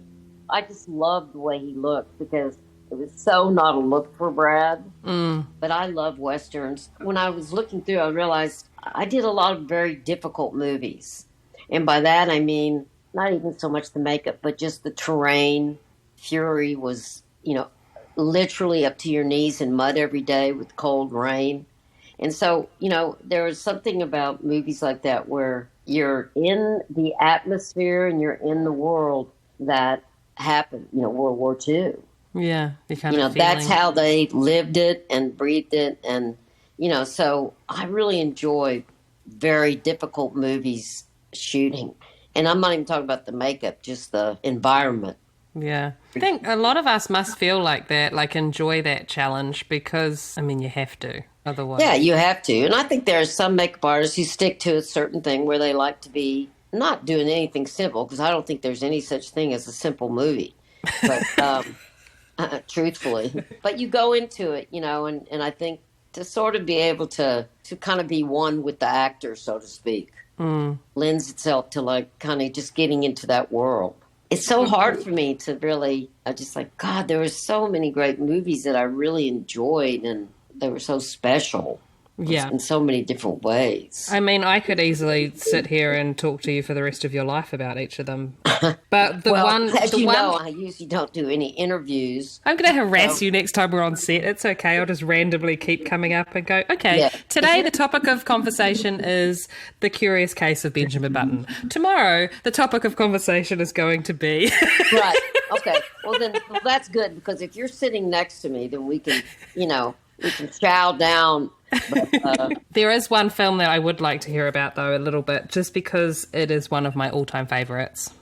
I just loved the way he looked because it was so not a look for Brad. But I love Westerns. When I was looking through, I realized I did a lot of very difficult movies. And by that, I mean, not even so much the makeup, but just the terrain. Fury was, literally up to your knees in mud every day with cold rain. And so, there was something about movies like that where you're in the atmosphere and you're in the world that happened, World War II.
Yeah.
That's how they lived it and breathed it. And, so I really enjoy very difficult movies shooting. And I'm not even talking about the makeup, just the environment.
Yeah. I think a lot of us must feel like that, like enjoy that challenge because, you have to. Otherwise.
Yeah, you have to. And I think there are some makeup artists who stick to a certain thing where they like to be not doing anything simple, because I don't think there's any such thing as a simple movie. But truthfully. But you go into it, and I think to sort of be able to kind of be one with the actor, so to speak, lends itself to like kind of just getting into that world. it's so hard for me to really, I just like, God, there were so many great movies that I really enjoyed and they were so special
Yeah.
in so many different ways.
I mean, I could easily sit here and talk to you for the rest of your life about each of them. But
as you know, I usually don't do any interviews.
I'm going to harass you next time we're on set. It's okay. I'll just randomly keep coming up and go, okay, today the topic of conversation is The Curious Case of Benjamin Button. Tomorrow, the topic of conversation is going to be...
Right. Okay. Well, that's good, because if you're sitting next to me, then we can, we can chow down. But,
there is one film that I would like to hear about, though, a little bit, just because it is one of my all-time favourites.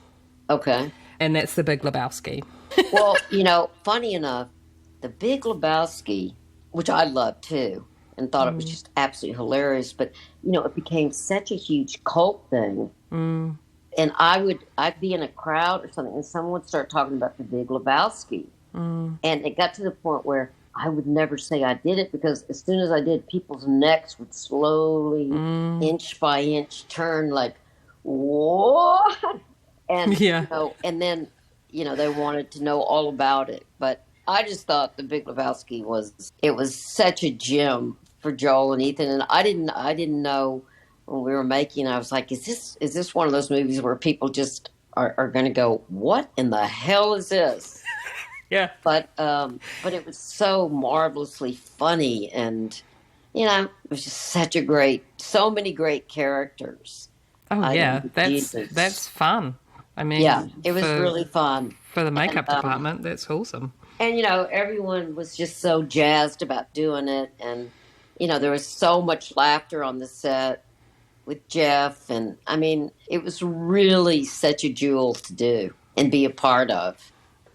Okay.
And that's The Big Lebowski.
Well, funny enough, The Big Lebowski, which I loved too, and thought it was just absolutely hilarious, but, it became such a huge cult thing. Mm. And I'd be in a crowd or something, and someone would start talking about The Big Lebowski. Mm. And it got to the point where I would never say I did it, because as soon as I did, people's necks would slowly, inch by inch, turn like, what? And, and then, they wanted to know all about it. But I just thought The Big Lebowski was such a gem for Joel and Ethan. And I didn't know when we were making, I was like, is this one of those movies where people just are going to go, what in the hell is this?
Yeah.
But it was so marvelously funny, and it was just so many great characters.
Oh yeah, that's fun. I mean,
yeah, it was really fun
for the makeup department. That's awesome.
And everyone was just so jazzed about doing it, and there was so much laughter on the set with Jeff, and I mean, it was really such a jewel to do and be a part of.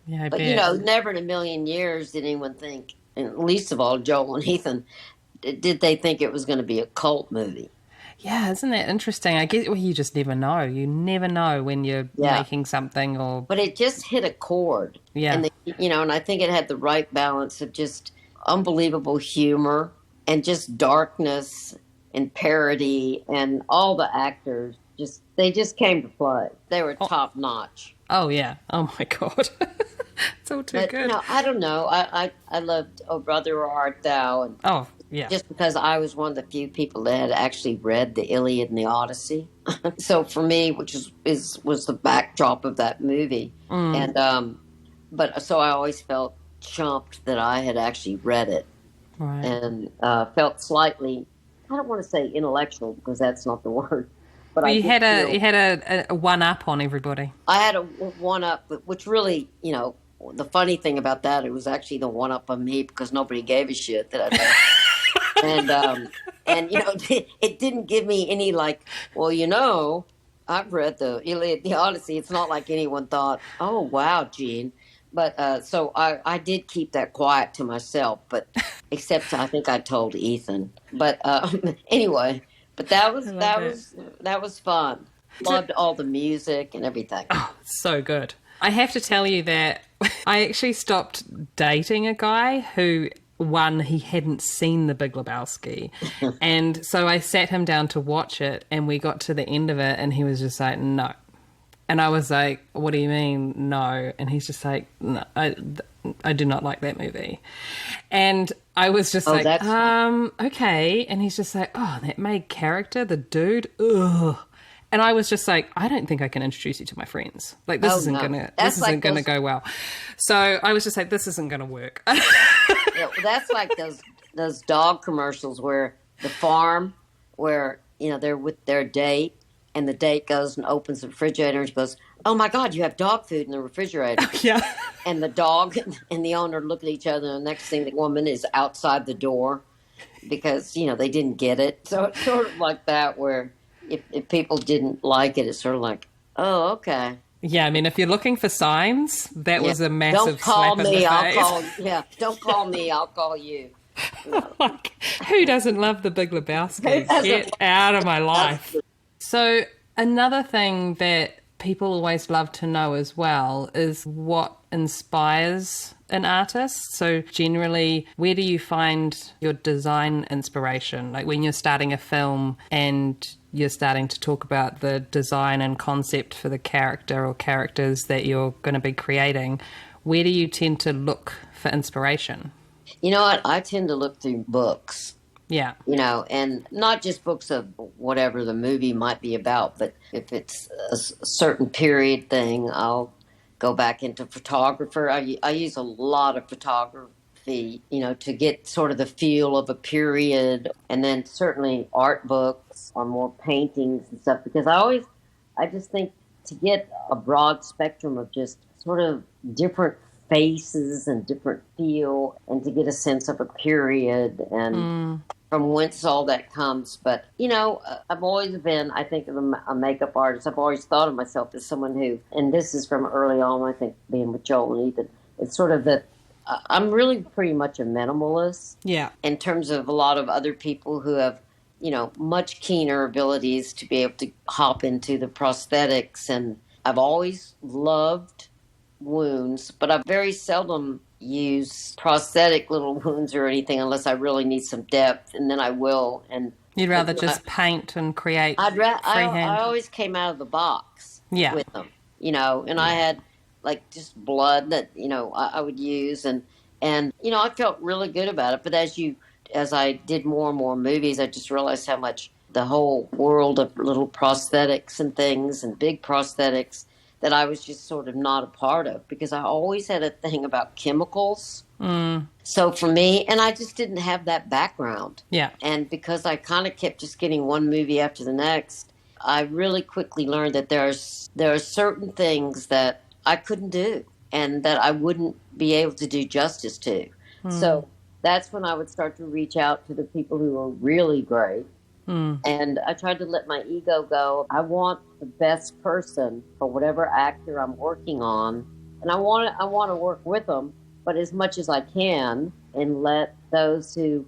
Yeah,
but never in a million years did anyone think, and least of all Joel and Ethan, did they think it was going to be a cult movie.
Yeah, isn't that interesting? I guess you just never know. You never know when you're making something, or.
But it just hit a chord.
Yeah,
and and I think it had the right balance of just unbelievable humor and just darkness and parody, and all the actors they just came to play. They were top notch.
Oh yeah! Oh my God, it's all too good.
I don't know. I loved Oh Brother Where Art Thou, and
yeah,
just because I was one of the few people that had actually read the Iliad and the Odyssey. So for me, which was the backdrop of that movie, and but so I always felt chumped that I had actually read it,
right.
And felt slightly, I don't want to say intellectual, because that's not the word. But
you had a one up on everybody.
I had a one up, which really, the funny thing about that, it was actually the one up on me, because nobody gave a shit that I read. And it didn't give me any I've read the Iliad, the Odyssey. It's not like anyone thought, oh wow, Gene. But so I did keep that quiet to myself, but except I think I told Ethan. But anyway, but that was fun. Loved all the music and everything.
Oh, so good. I have to tell you that I actually stopped dating a guy who, one, he hadn't seen The Big Lebowski. And so I sat him down to watch it, and we got to the end of it, and he was just like, no. And I was like, what do you mean, no? And he's just like, no, I do not like that movie. And I was just okay. And he's just like, oh, that main character, the dude, ugh. And I was just like, I don't think I can introduce you to my friends. Like, this isn't gonna go well. So I was just like, this isn't gonna work.
That's like those dog commercials where the farm, where they're with their date, and the date goes and opens the refrigerator, and she goes, oh my God, you have dog food in the refrigerator.
Oh, yeah.
And the dog and the owner look at each other, and the next thing, the woman is outside the door because they didn't get it. So it's sort of like that, where if people didn't like it, it's sort of like, oh, okay.
Yeah, I mean, if you're looking for signs, that was a massive
Don't call
slap
me,
in the
I'll
face.
don't call me, I'll call you.
Like, who doesn't love The Big Lebowski? Get out of my life. So another thing that people always love to know as well is what inspires an artist. So generally, where do you find your design inspiration? Like when you're starting a film and you're starting to talk about the design and concept for the character or characters that you're going to be creating, where do you tend to look for inspiration?
You know what? I tend to look through books.
Yeah.
And not just books of whatever the movie might be about, but if it's a certain period thing, I'll go back into photographer. I use a lot of photography, to get sort of the feel of a period, and then certainly art books or more paintings and stuff, because I just think to get a broad spectrum of just sort of different faces and different feel, and to get a sense of a period and from whence all that comes. But, I've always been, I think, a makeup artist. I've always thought of myself as someone who, and this is from early on, I think, being with Joel and Ethan, it's sort of that I'm really pretty much a minimalist.
Yeah.
In terms of a lot of other people who have, much keener abilities to be able to hop into the prosthetics. And I've always loved wounds, but I very seldom use prosthetic little wounds or anything unless I really need some depth, and then I will. And
you'd rather just paint and create
freehand. I always came out of the box with them, and I had like just blood that I would use, and I felt really good about it. But as I did more and more movies, I just realized how much the whole world of little prosthetics and things and big prosthetics that I was just sort of not a part of, because I always had a thing about chemicals. So for me, and I just didn't have that background.
Yeah.
And because I kind of kept just getting one movie after the next, I really quickly learned that there are certain things that I couldn't do and that I wouldn't be able to do justice to. So that's when I would start to reach out to the people who were really great. And I tried to let my ego go. I want the best person for whatever actor I'm working on, and I want to work with them, but as much as I can, and let those who,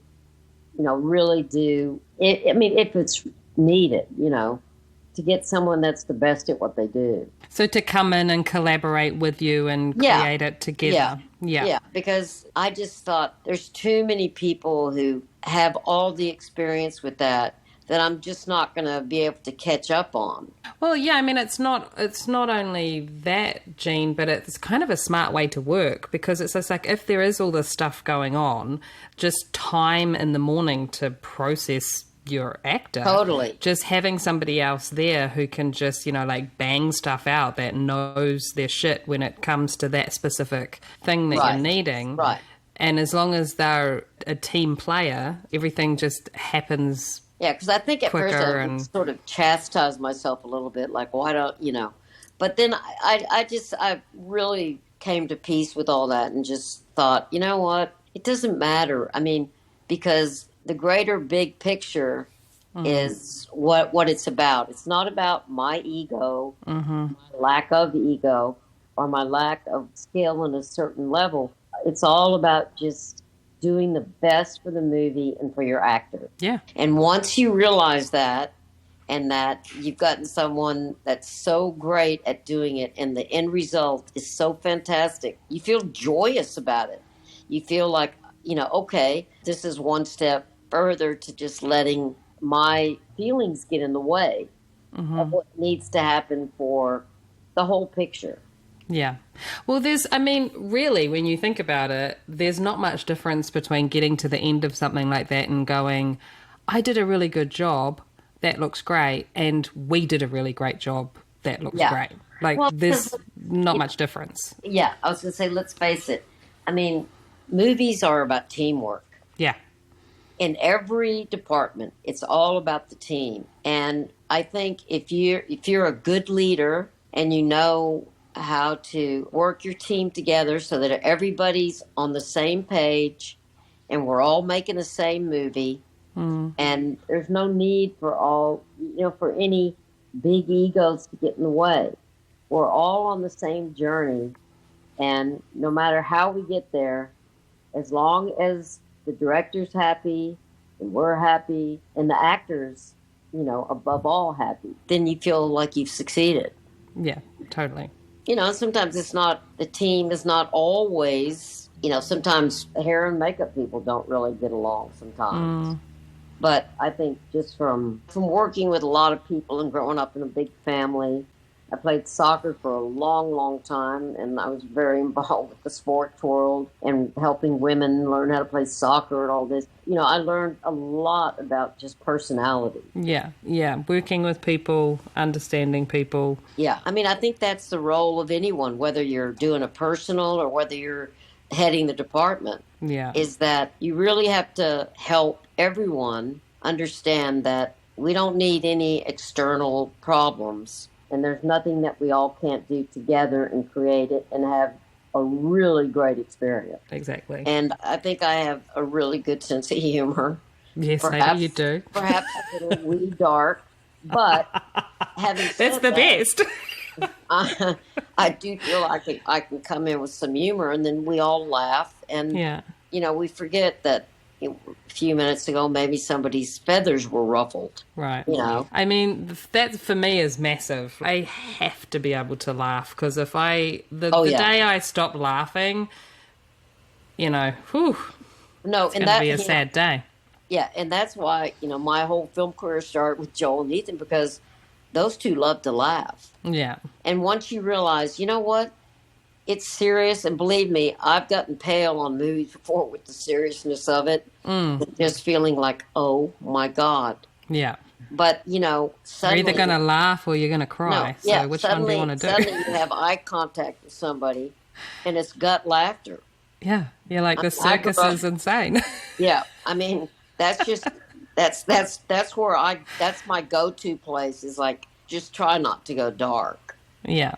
really do it. I mean, if it's needed, to get someone that's the best at what they do.
So to come in and collaborate with you and create it together.
Yeah, because I just thought there's too many people who have all the experience with that I'm just not going to be able to catch up on.
Well, yeah, I mean, it's not only that, Jean, but it's kind of a smart way to work, because it's just like, if there is all this stuff going on, just time in the morning to process your actor.
Totally.
Just having somebody else there who can just, bang stuff out, that knows their shit when it comes to that specific thing that you're needing.
Right.
And as long as they're a team player, everything just happens. Yeah,
because I think at first I would sort of chastise myself a little bit, like, why don't, But then I really came to peace with all that and just thought, you know what? It doesn't matter. I mean, because the greater big picture is what it's about. It's not about my ego, my lack of ego, or my lack of skill in a certain level. It's all about just doing the best for the movie and for your actor.
Yeah.
And once you realize that, and that you've gotten someone that's so great at doing it, and the end result is so fantastic, you feel joyous about it. You feel like, okay, this is one step further to just letting my feelings get in the way of what needs to happen for the whole picture.
Yeah. Well, really, when you think about it, there's not much difference between getting to the end of something like that and going, I did a really good job, that looks great, and we did a really great job, that looks great. There's not much difference.
Yeah, I was going to say, let's face it. I mean, movies are about teamwork.
Yeah.
In every department, it's all about the team. And I think if you're a good leader and you know how to work your team together so that everybody's on the same page and we're all making the same movie, and there's no need for for any big egos to get in the way. We're all on the same journey, and no matter how we get there, as long as the director's happy and we're happy and the actors, above all happy, then you feel like you've succeeded.
Yeah, totally.
Sometimes the team is not always, sometimes hair and makeup people don't really get along sometimes. But I think just from working with a lot of people and growing up in a big family, I played soccer for a long, long time, and I was very involved with the sports world and helping women learn how to play soccer and all this. You know, I learned a lot about just personality.
Yeah, working with people, understanding people.
Yeah, I mean, I think that's the role of anyone, whether you're doing a personal or whether you're heading the department.
Yeah.
Is that you really have to help everyone understand that we don't need any external problems. And there's nothing that we all can't do together and create it and have a really great experience.
Exactly.
And I think I have a really good sense of humor.
Yes, I know you do.
Perhaps a little wee dark, but having said
that's the best.
I do feel like I can come in with some humor, and then we all laugh. And, you know, we forget that a few minutes ago, maybe somebody's feathers were ruffled.
Right.
You know?
I mean, that for me is massive. I have to be able to laugh, because if the day I stop laughing, you know, whew,
no,
it's going to be a sad day.
Yeah, and that's why, you know, my whole film career started with Joel and Ethan, because those two love to laugh.
Yeah. And
once you realize, you know what? It's serious, and believe me, I've gotten pale on movies before with the seriousness of it. Just feeling like, oh my God.
Yeah.
But, you know, suddenly...
You're either going to laugh or you're going to cry.
No, yeah,
so which one do you want to do?
Suddenly you have eye contact with somebody, and it's gut laughter.
Yeah. You're like, the circus is insane.
Yeah. I mean, that's just... That's where that's my go-to place, is like, just try not to go dark.
Yeah.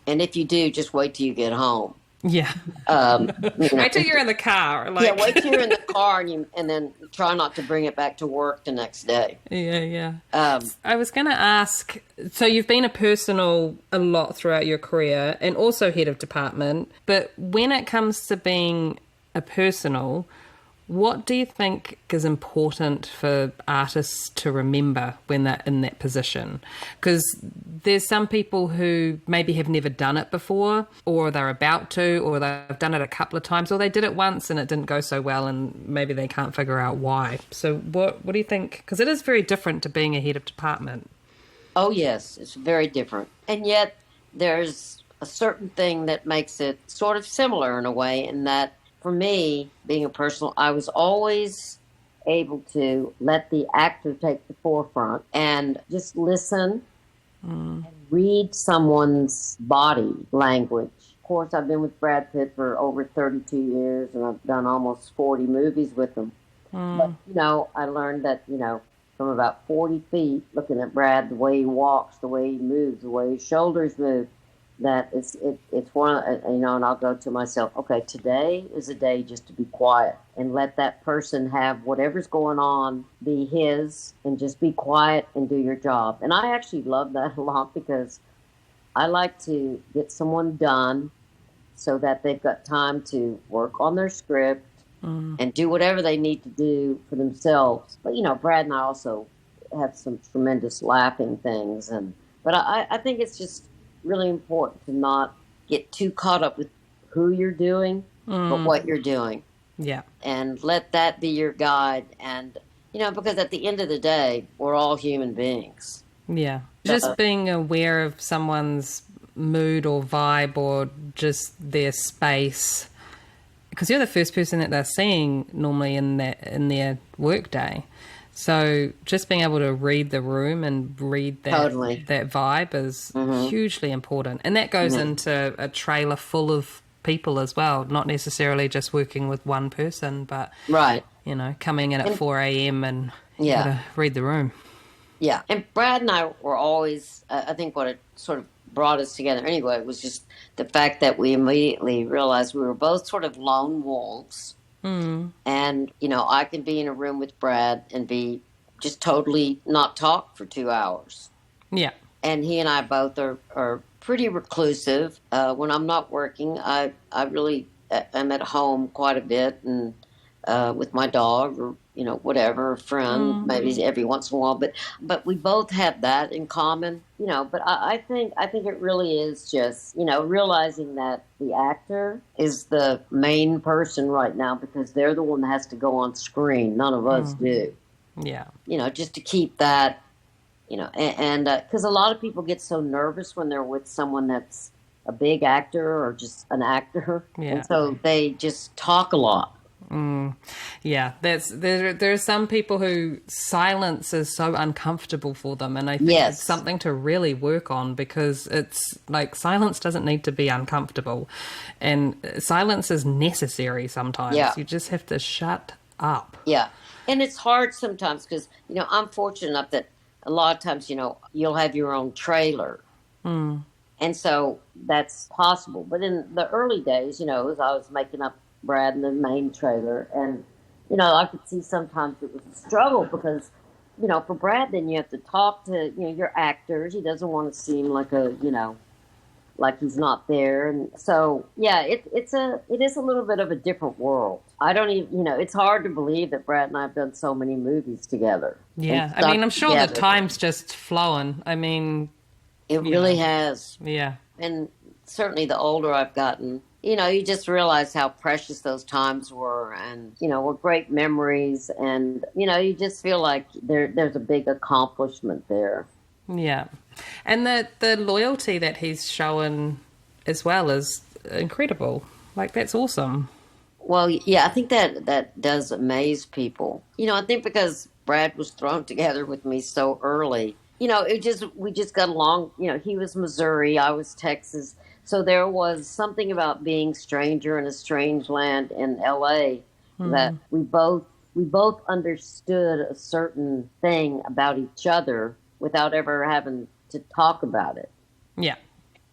And if you do, just wait till you get home.
Yeah.
You know.
Wait till you're in the car.
Yeah, wait till you're in the car, and then try not to bring it back to work the next day.
Yeah. I was going to ask, so you've been a personal a lot throughout your career and also head of department, but when it comes to being a personal, what do you think is important for artists to remember when they're in that position? Because there's some people who maybe have never done it before, or they're about to, or they've done it a couple of times, or they did it once and it didn't go so well and maybe they can't figure out why. So what do you think? Because it is very different to being a head of department.
Oh, yes, it's very different. And yet there's a certain thing that makes it sort of similar in a way, in that for me, being a personal, I was always able to let the actor take the forefront and just listen and read someone's body language. Of course, I've been with Brad Pitt for over 32 years, and I've done almost 40 movies with him. But, you know, I learned that, you know, from about 40 feet, looking at Brad, the way he walks, the way he moves, the way his shoulders move, that it's one, you know, and I'll go to myself, okay, today is a day just to be quiet and let that person have whatever's going on be his, and just be quiet and do your job. And I actually love that a lot, because I like to get someone done so that they've got time to work on their script and do whatever they need to do for themselves. But, you know, Brad and I also have some tremendous laughing things. But I think it's just really important to not get too caught up with who you're doing, but what you're doing.
Yeah.
And let that be your guide. And, you know, because at the end of the day, we're all human beings.
Yeah. Just being aware of someone's mood or vibe, or just their space, because you're the first person that they're seeing normally in their work day. So just being able to read the room and read that vibe is hugely important. And that goes into a trailer full of people as well, not necessarily just working with one person, but, you know, coming in at 4 a.m. and you gotta read the room.
Yeah. And Brad and I were always, I think what it sort of brought us together anyway was just the fact that we immediately realized we were both sort of lone wolves. And, you know, I can be in a room with Brad and be just totally not talk for 2 hours. Yeah. And he and I both are pretty reclusive. When I'm not working, I really am at home quite a bit, and with my dog, or, you know, whatever, a friend, maybe every once in a while. But we both have that in common, you know. But I think it really is just, you know, realizing that the actor is the main person right now, because they're the one that has to go on screen. None of us do.
Yeah.
Just to keep that, and because a lot of people get so nervous when they're with someone that's a big actor or just an actor.
Yeah.
And so they just talk a lot.
Yeah, there's some people who silence is so uncomfortable for them, and I think
Yes.
it's something to really work on, because it's like silence doesn't need to be uncomfortable, and silence is necessary sometimes.
Yeah.
You just have to shut up.
Yeah. And it's hard sometimes because, I'm fortunate enough that a lot of times, you'll have your own trailer. And so that's possible. But in the early days, as I was making up Brad in the main trailer, and, I could see sometimes it was a struggle because, for Brad, then you have to talk to, your actors. He doesn't want to seem like like he's not there. And so, yeah, it is a little bit of a different world. I don't even, it's hard to believe that Brad and I have done so many movies together.
Yeah,
and
I mean, I'm sure the
together.
time's just flowing. I mean,
It really has.
yeah.
And certainly the older I've gotten, you just realize how precious those times were, and, were great memories. And, you just feel like there's a big accomplishment there.
Yeah. And the loyalty that he's shown as well is incredible. Like, that's awesome.
Well, yeah, I think that does amaze people. I think because Brad was thrown together with me so early, we just got along. He was Missouri, I was Texas. So there was something about being stranger in a strange land in LA that we both understood a certain thing about each other without ever having to talk about it.
Yeah.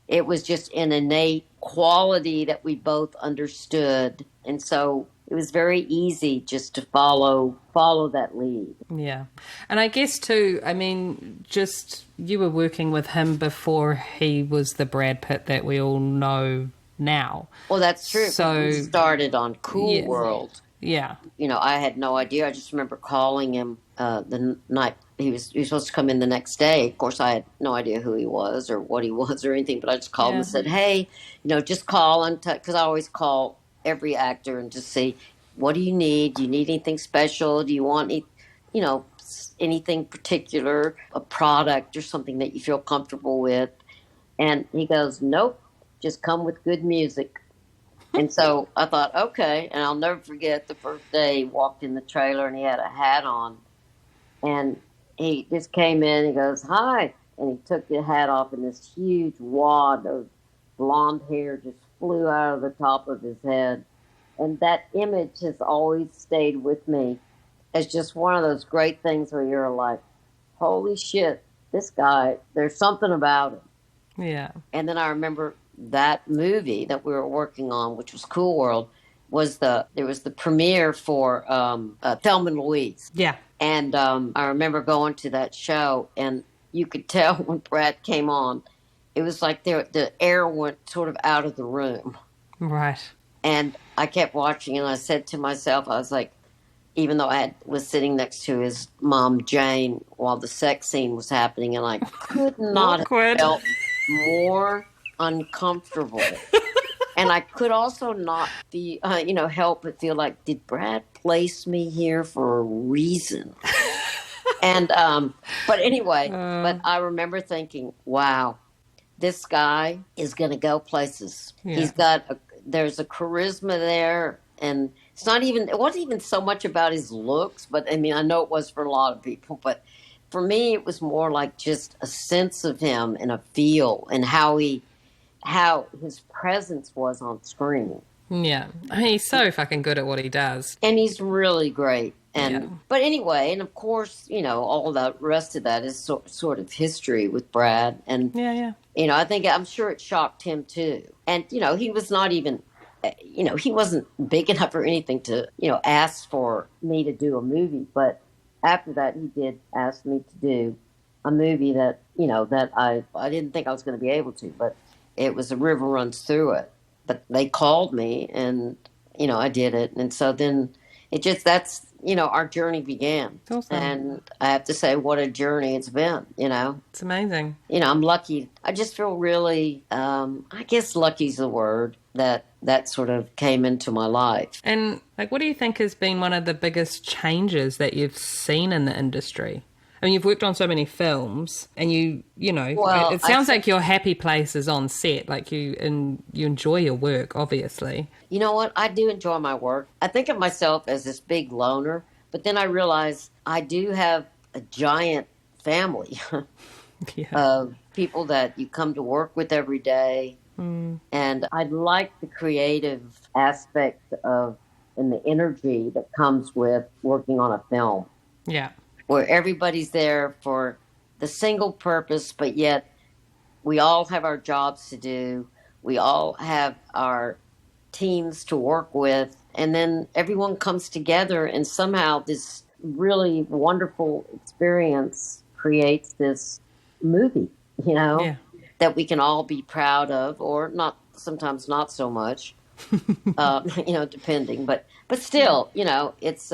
It was just an innate quality that we both understood. And so it was very easy just to follow that lead.
Yeah. And I guess too, I mean, just you were working with him before he was the Brad Pitt that we all know now.
Well, that's true.
So
we started on Cool World.
Yeah.
I had no idea. I just remember calling him the night he was supposed to come in the next day. Of course, I had no idea who he was or what he was or anything, but I just called him and said, hey, just call and because I always call every actor and just say, what do you need? Do you need anything special? Do you want anything particular, a product or something that you feel comfortable with? And he goes, nope, just come with good music. And so I thought, okay. And I'll never forget the first day he walked in the trailer and he had a hat on. And he just came in, he goes, hi. And he took the hat off and this huge wad of blonde hair just flew out of the top of his head. And that image has always stayed with me as just one of those great things where you're like, holy shit, this guy, there's something about him.
Yeah.
And then I remember that movie that we were working on, which was Cool World, there was the premiere for Thelma and Louise.
Yeah.
And I remember going to that show, and you could tell when Brad came on, it was like the air went sort of out of the room.
Right.
And I kept watching, and I said to myself, I was like, even though I was sitting next to his mom, Jane, while the sex scene was happening, and I could not have felt more uncomfortable. And I could also not be, help but feel like, did Brad place me here for a reason? And, but anyway, but I remember thinking, wow, this guy is going to go places. Yeah. There's a charisma there, and it wasn't even so much about his looks, but I mean, I know it was for a lot of people, but for me, it was more like just a sense of him and a feel and how his presence was on screen.
Yeah. He's so fucking good at what he does.
And he's really great. But anyway, and of course, all the rest of that is sort of history with Brad. And, I'm sure it shocked him too. And, he was not even, he wasn't big enough or anything to, ask for me to do a movie. But after that, he did ask me to do a movie that, that I didn't think I was going to be able to, but it was A River Runs Through It. But they called me and, I did it. And so then that's, our journey began.
Awesome.
And I have to say, what a journey it's been, It's
amazing.
I'm lucky. I just feel really, I guess lucky's the word, that, that sort of came into my life.
And like, what do you think has been one of the biggest changes that you've seen in the industry? I mean, you've worked on so many films, and you know,
Well,
it sounds like your happy place is on set. Like you enjoy your work, obviously.
You know what? I do enjoy my work. I think of myself as this big loner, but then I realize I do have a giant family
Yeah.
of people that you come to work with every day. And I like the creative aspect of and the energy that comes with working on a film,
Yeah.
where everybody's there for the single purpose, but yet we all have our jobs to do. We all have our teams to work with. And then everyone comes together, and somehow this really wonderful experience creates this movie, you know,
Yeah.
that we can all be proud of, or not, sometimes not so much, you know, depending. But still, you know, it's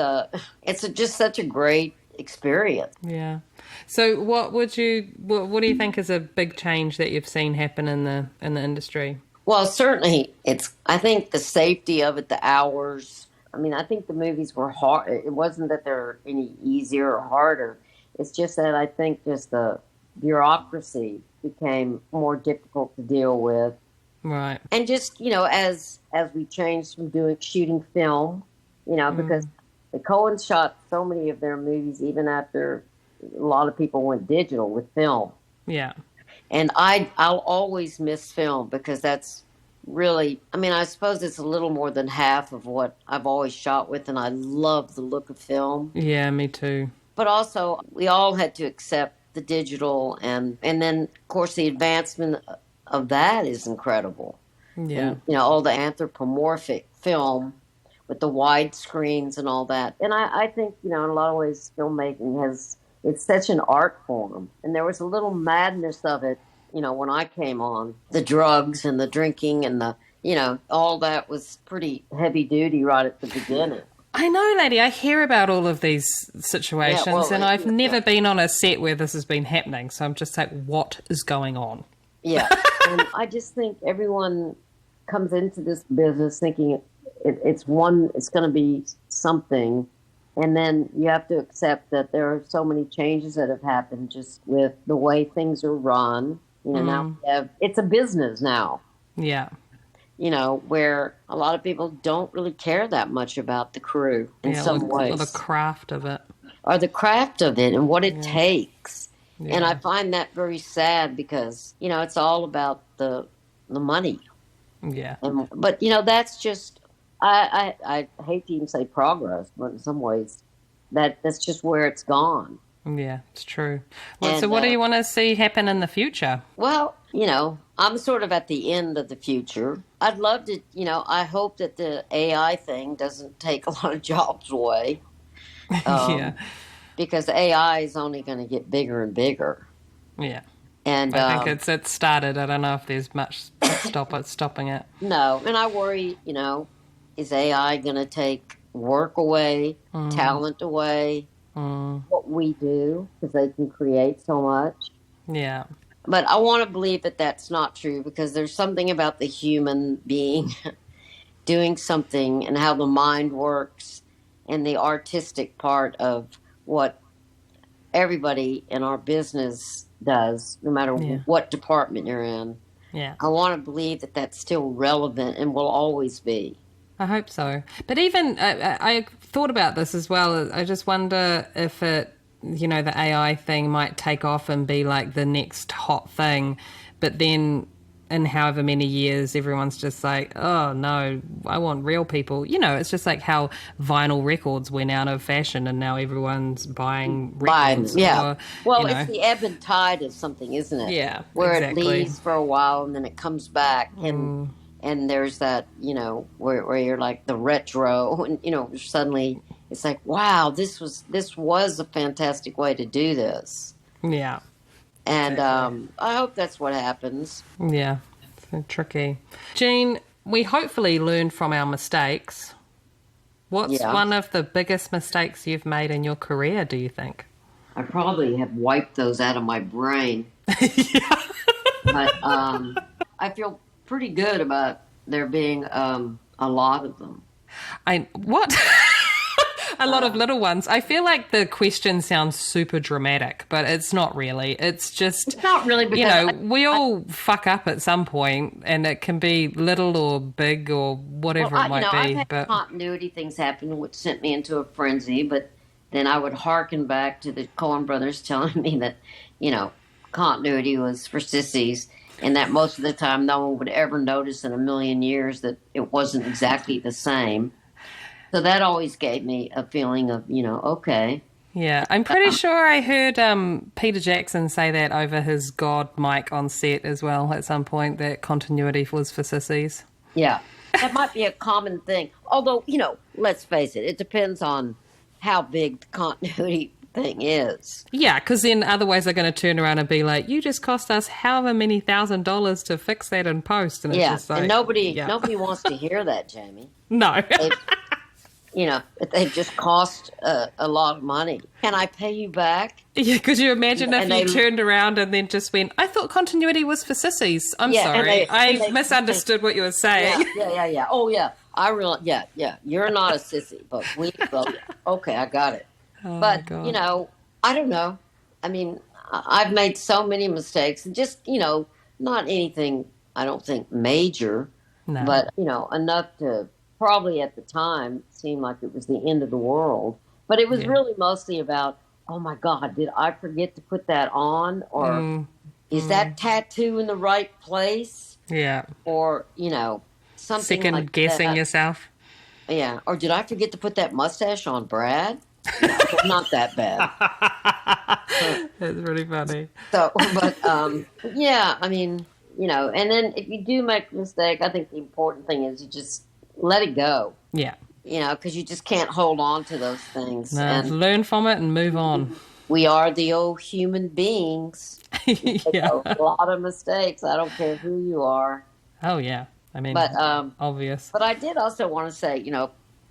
just such a great experience.
Yeah. So what do you think is a big change that you've seen happen in the industry?
Well, certainly I think the safety of it, the hours. I mean, I think the movies were hard. It wasn't that they're any easier or harder. It's just that I think just the bureaucracy became more difficult to deal with.
Right.
And just, you know, as we changed from shooting film, you know, because the Coens shot so many of their movies even after a lot of people went digital with film.
Yeah.
And I'll always miss film, because that's really, I mean, I suppose it's a little more than half of what I've always shot with, and I love the look of film.
Yeah, me too.
But also, we all had to accept the digital, and then, of course, the advancement of that is incredible.
Yeah.
And, you know, all the anthropomorphic film with the wide screens and all that. And I think, you know, in a lot of ways, filmmaking it's such an art form. And there was a little madness of it, you know, when I came on. The drugs and the drinking and the, you know, all that was pretty heavy duty right at the beginning.
I know, lady. I hear about all of these situations,
Yeah, well,
and I've never been on a set where this has been happening. So I'm just like, what is going on?
Yeah. And I just think everyone comes into this business thinking it's going to be something. And then you have to accept that there are so many changes that have happened just with the way things are run. You know, now it's a business now.
Yeah.
You know, where a lot of people don't really care that much about the crew in some ways.
Or the craft of it.
Or the craft of it and what it takes.
Yeah.
And I find that very sad, because, you know, it's all about the money.
Yeah.
But, you know, that's just, I hate to even say progress, but in some ways that's just where it's gone.
Yeah, it's true. Well,
And,
so what do you want to see happen in the future?
Well, you know, I'm sort of at the end of the future. I'd love to, you know, I hope that the AI thing doesn't take a lot of jobs away.
Yeah.
Because AI is only going to get bigger and bigger.
Yeah.
And
I think it started. I don't know if there's much stopping it.
No, and I worry, you know, is AI going to take work away, talent away, what we do, because they can create so much.
Yeah.
But I want to believe that that's not true, because there's something about the human being doing something and how the mind works and the artistic part of what everybody in our business does, no matter what department you're in.
Yeah.
I want to believe that that's still relevant and will always be.
I hope so. But even I thought about this as well. I just wonder if it, you know, the AI thing might take off and be like the next hot thing. But then in however many years, everyone's just like, oh, no, I want real people. You know, it's just like how vinyl records went out of fashion and now everyone's buying records.
Yeah.
Or,
well,
you know.
it's the ebb and tide of something, isn't it?
Yeah,
where
exactly.
it leaves for a while and then it comes back. And there's that, you know, where you're like the retro, and, you know, suddenly it's like, wow, this was a fantastic way to do this.
Yeah.
And I hope that's what happens.
Yeah, so tricky. Jean, we hopefully learned from our mistakes. What's one of the biggest mistakes you've made in your career, do you think?
I probably have wiped those out of my brain. But I feel pretty good about there being a lot of them.
What? A lot of little ones. I feel like the question sounds super dramatic, but it's not really. It's
not really, because
we all fuck up at some point, and it can be little or big or whatever it might be.
I've had continuity things happen which sent me into a frenzy, but then I would hearken back to the Coen Brothers telling me that, continuity was for sissies, and that most of the time no one would ever notice in a million years that it wasn't exactly the same. So that always gave me a feeling of, okay.
Yeah, I'm pretty sure I heard Peter Jackson say that over his God mic on set as well at some point, that continuity was for sissies.
Yeah, that might be a common thing. Although, let's face it, it depends on how big the continuity thing is.
Yeah, because then otherwise they're going to turn around and be like, you just cost us however many $1,000 to fix that in post. And it's just like,
and nobody wants to hear that, Jamie.
No.
They just cost a lot of money. Can I pay you back?
Yeah, could you imagine if you turned around and then just went, I thought continuity was for sissies. I'm sorry. I misunderstood what you were saying.
Yeah. Oh, yeah. You're not a sissy, but okay, I got it.
Oh,
but, I don't know. I mean, I've made so many mistakes. And just, not anything, I don't think, major.
No.
But, enough to probably at the time seemed like it was the end of the world. But it was really mostly about, oh, my God, did I forget to put that on? Or is that tattoo in the right place?
Yeah.
Or, something
second
like
guessing
that.
yourself.
Yeah. Or did I forget to put that mustache on Brad? No, not that bad.
That's really funny.
So, but, yeah, I mean, and then if you do make a mistake, I think the important thing is you just let it go.
Yeah.
Because you just can't hold on to those things.
No,
and
learn from it and move on.
We are the old human beings.
Yeah.
A lot of mistakes. I don't care who you are.
Oh, yeah. I mean,
but,
obvious.
But I did also want to say,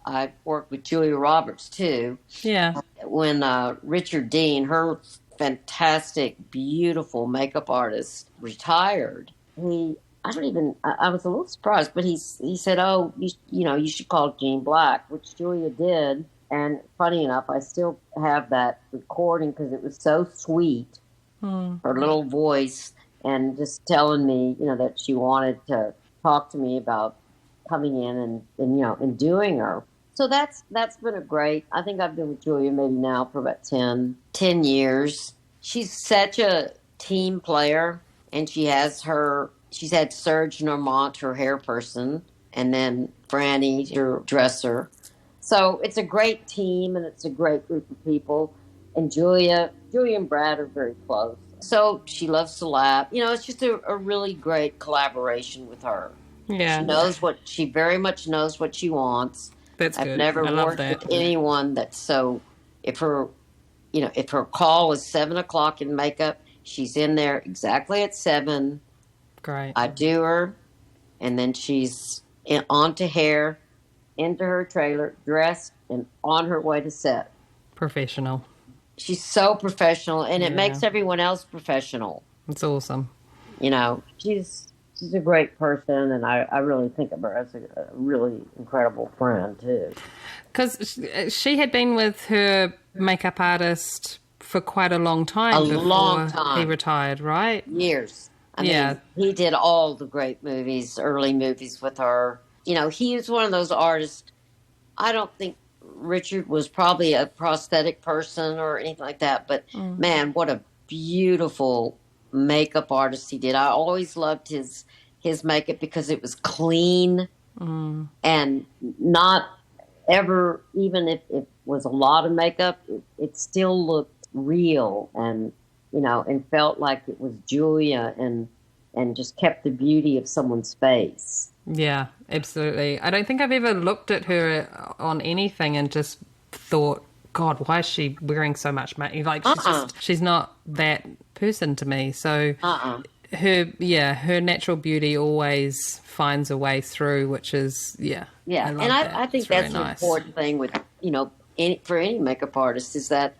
I worked with Julia Roberts, too.
Yeah.
When Richard Dean, her fantastic, beautiful makeup artist, retired, I was a little surprised, but he said, oh, you should call Jean Black, which Julia did. And funny enough, I still have that recording because it was so sweet, her little voice, and just telling me, that she wanted to talk to me about coming in and doing her. So that's been I think I've been with Julia maybe now for about 10 years. She's such a team player, and she's had Serge Normant, her hair person, and then Franny, her dresser. So it's a great team, and it's a great group of people. And Julia and Brad are very close. So she loves to laugh. It's just a really great collaboration with her.
Yeah.
She very much knows what she wants.
That's good.
I've never worked with anyone that's so, if her call is 7:00 in makeup, she's in there exactly at 7.
Great.
I do her, and then she's onto hair, into her trailer, dressed, and on her way to set.
Professional.
She's so professional, and it makes everyone else professional.
It's awesome.
She's a great person, and I really think of her as a really incredible friend, too.
Because she had been with her makeup artist for quite a long time
long time.
He retired, right?
Years. I mean, he did all the great movies, early movies with her. He is one of those artists. I don't think Richard was probably a prosthetic person or anything like that, but man, what a beautiful makeup artist he did. I always loved his makeup because it was clean and not ever, even if it was a lot of makeup, it still looked real and felt like it was Julia and just kept the beauty of someone's face.
Yeah, absolutely. I don't think I've ever looked at her on anything and just thought, God, why is she wearing so much makeup? Like, she's not that person to me. So her natural beauty always finds a way through, which is, I think that's an important thing with, for any makeup artist is that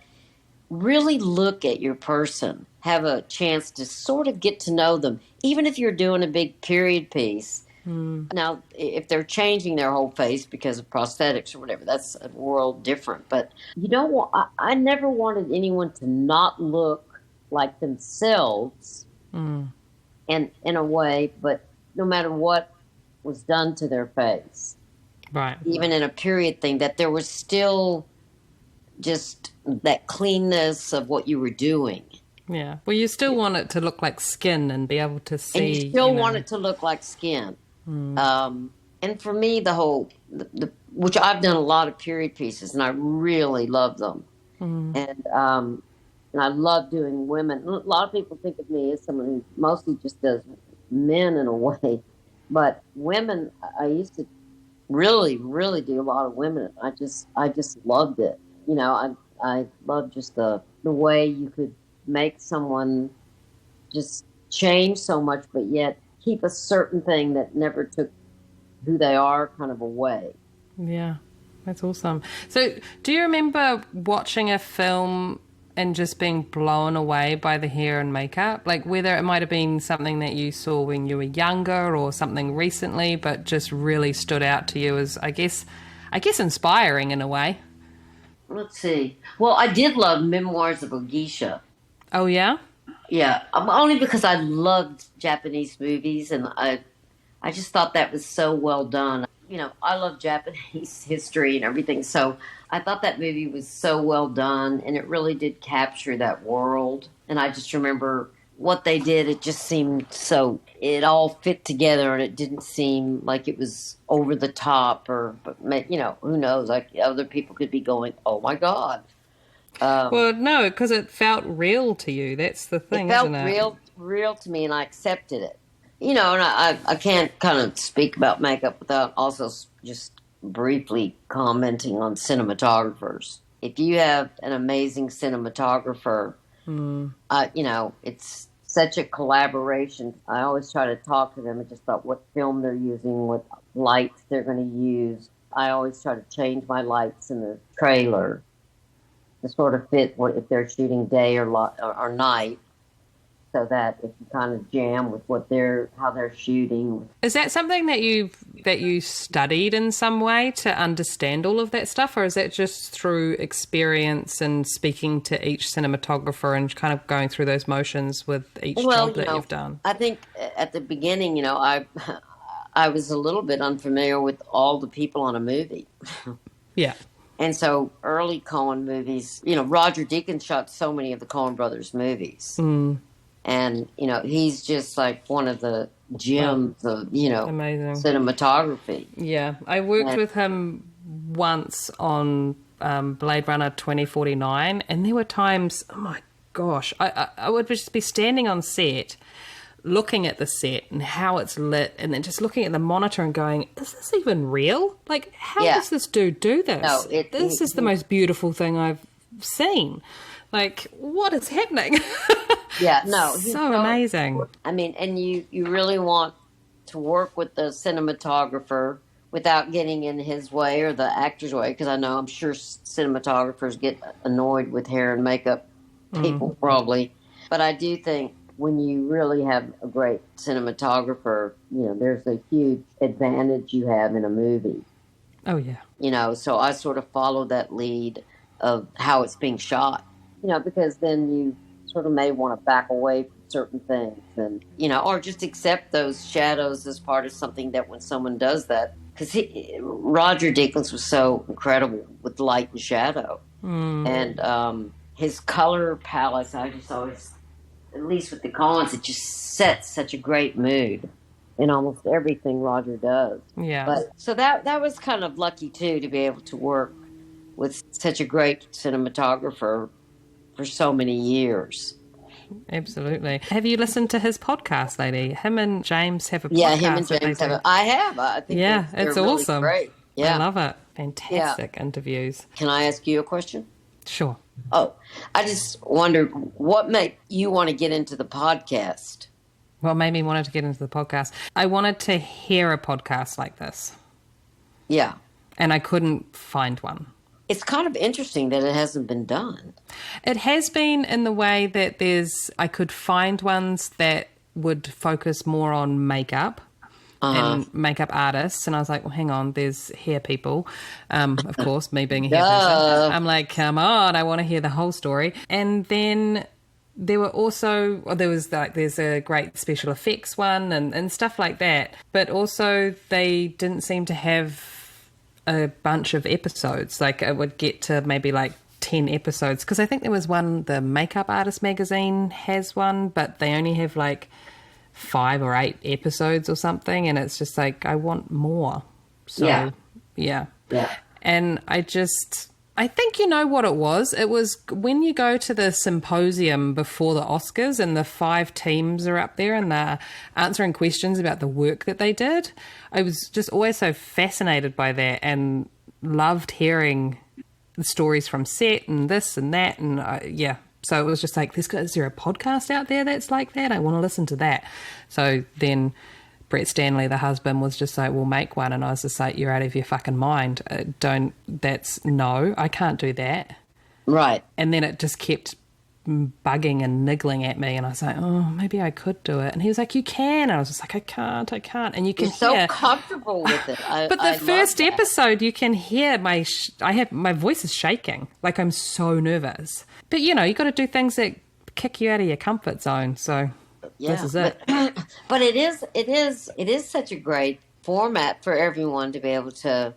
really look at your person, have a chance to sort of get to know them. Even if you're doing a big period piece,
Now, if they're changing their whole face because of prosthetics or whatever, that's a world different. But you don't want, I never wanted anyone to not look like themselves in a way, but no matter what was done to their face,
Right.
even in a period thing, that there was still just that cleanness of what you were doing.
Yeah. Well, you still want it to look like skin and be able to see.
And you still want it to look like skin. And for me, which I've done a lot of period pieces, and I really love them. And I love doing women. A lot of people think of me as someone who mostly just does men in a way, but women, I used to really, really do a lot of women. I just loved it. You know, I love just the way you could make someone just change so much, but yet keep a certain thing that never took who they are kind of away.
Yeah, that's awesome. So do you remember watching a film and just being blown away by the hair and makeup? Like whether it might have been something that you saw when you were younger or something recently, but just really stood out to you as, I guess inspiring in a way.
Let's see. Well, I did love Memoirs of a Geisha.
Oh, yeah?
Yeah, only because I loved Japanese movies, and I just thought that was so well done. You know, I love Japanese history and everything, so I thought that movie was so well done, and it really did capture that world. And I just remember what they did, it just seemed so, it all fit together, and it didn't seem like it was over the top, but you know, who knows, like other people could be going, oh my God.
Well, no, because it felt real to you. That's the thing, isn't it?
It felt real to me, and I accepted it. You know, and I can't kind of speak about makeup without also just briefly commenting on cinematographers. If you have an amazing cinematographer, you know, it's such a collaboration. I always try to talk to them and just about what film they're using, what lights they're going to use. I always try to change my lights in the trailer to sort of fit if they're shooting day or night, so that if you kind of jam with how they're shooting.
Is that something that you studied in some way to understand all of that stuff, or is that just through experience and speaking to each cinematographer and kind of going through those motions with each job that you've done?
I think at the beginning, you know, I was a little bit unfamiliar with all the people on a movie.
Yeah.
And so early Coen movies, you know, Roger Deakins shot so many of the Coen Brothers movies. And, you know, he's just like one of the gems of, you know,
amazing
cinematography.
Yeah. I worked with him once on Blade Runner 2049, and there were times, oh my gosh, I would just be standing on set looking at the set and how it's lit, and then just looking at the monitor and going, is this even real? Like, how does this dude do this?
No,
this is the most beautiful thing I've seen. Like, what is happening?
Yeah, no.
So amazing.
I mean, and you really want to work with the cinematographer without getting in his way or the actor's way, because I'm sure cinematographers get annoyed with hair and makeup people probably. But I do think when you really have a great cinematographer, you know, there's a huge advantage you have in a movie.
Oh, yeah.
You know, so I sort of follow that lead of how it's being shot, you know, because then you sort of may want to back away from certain things and, you know, or just accept those shadows as part of something that when someone does that, because Roger Deakins was so incredible with light and shadow. And his color palette, I just always, at least with the Coens, it just sets such a great mood in almost everything Roger does.
Yeah.
But so that was kind of lucky too, to be able to work with such a great cinematographer for so many years.
Absolutely. Have you listened to his podcast, lady? Him and James have a podcast.
Yeah, him and James have. I have. I think they're
it's
really
awesome.
Great. Yeah,
I love it. Fantastic interviews.
Can I ask you a question?
Sure.
Oh, I just wondered what made you want to get into the podcast?
What made me wanted to get into the podcast? I wanted to hear a podcast like this.
Yeah.
And I couldn't find one.
It's kind of interesting that it hasn't been done.
It has been in the way that I could find ones that would focus more on makeup and makeup artists. And I was like, well, hang on, there's hair people. Of course, me being a hair person. I'm like, come on, I want to hear the whole story. And then there were also, there's a great special effects one and stuff like that. But also they didn't seem to have a bunch of episodes. Like it would get to maybe like 10 episodes. Because I think there was one, the Makeup Artist magazine has one, but they only have like 5 or 8 episodes or something. And it's just like, I want more. So, yeah. And I think you know what it was. It was when you go to the symposium before the Oscars and the 5 teams are up there and they're answering questions about the work that they did. I was just always so fascinated by that and loved hearing the stories from set and this and that. And so it was just like, is there a podcast out there that's like that? I want to listen to that. So then Brett Stanley, the husband, was just like, we'll make one. And I was just like, you're out of your fucking mind. No, I can't do that.
Right.
And then it just kept bugging and niggling at me. And I was like, oh, maybe I could do it. And he was like, you can. And I was just like, I can't. And you can
You're so comfortable with it.
But the first episode, you can hear my voice is shaking. Like I'm so nervous. But, you got to do things that kick you out of your comfort zone. So... this is it.
But it is such a great format for everyone to be able to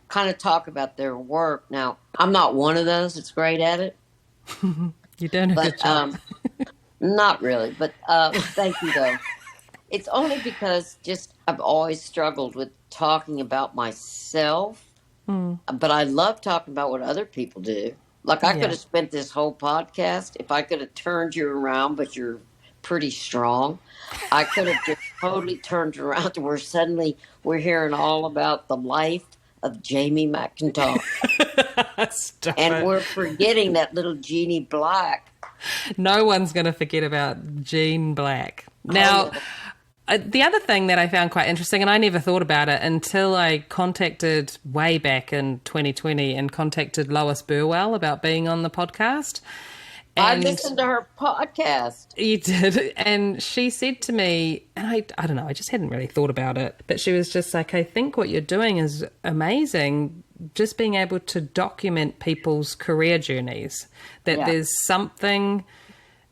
kind of talk about their work. Now, I'm not one of those that's great at it.
You're doing a good job.
Not really, but thank you, though. It's only because I've always struggled with talking about myself, but I love talking about what other people do. Like I could have spent this whole podcast if I could have turned you around, but you're pretty strong. I could have just totally turned around to where suddenly we're hearing all about the life of Jamie McIntosh. And we're forgetting that little Jeannie Black.
No one's going to forget about Jean Black. Now, the other thing that I found quite interesting, and I never thought about it until I contacted way back in 2020 and contacted Lois Burwell about being on the podcast.
I listened to her podcast.
You did. And she said to me, and I don't know, I just hadn't really thought about it, but she was just like, I think what you're doing is amazing, just being able to document people's career journeys, that there's something,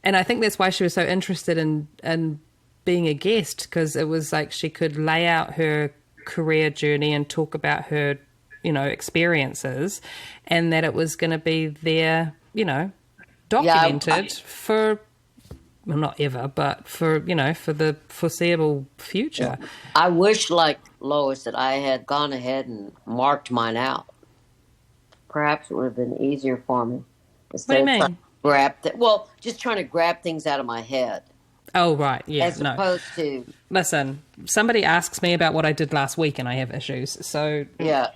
and I think that's why she was so interested in being a guest, because it was like she could lay out her career journey and talk about her, experiences, and that it was going to be there, documented for, well, not ever, but for, for the foreseeable future.
I wish, like Lois, that I had gone ahead and marked mine out. Perhaps it would have been easier for me.
What do you mean?
Just trying to grab things out of my head.
Oh, right. Yeah.
As opposed to...
Listen, somebody asks me about what I did last week and I have issues. So...
Yeah.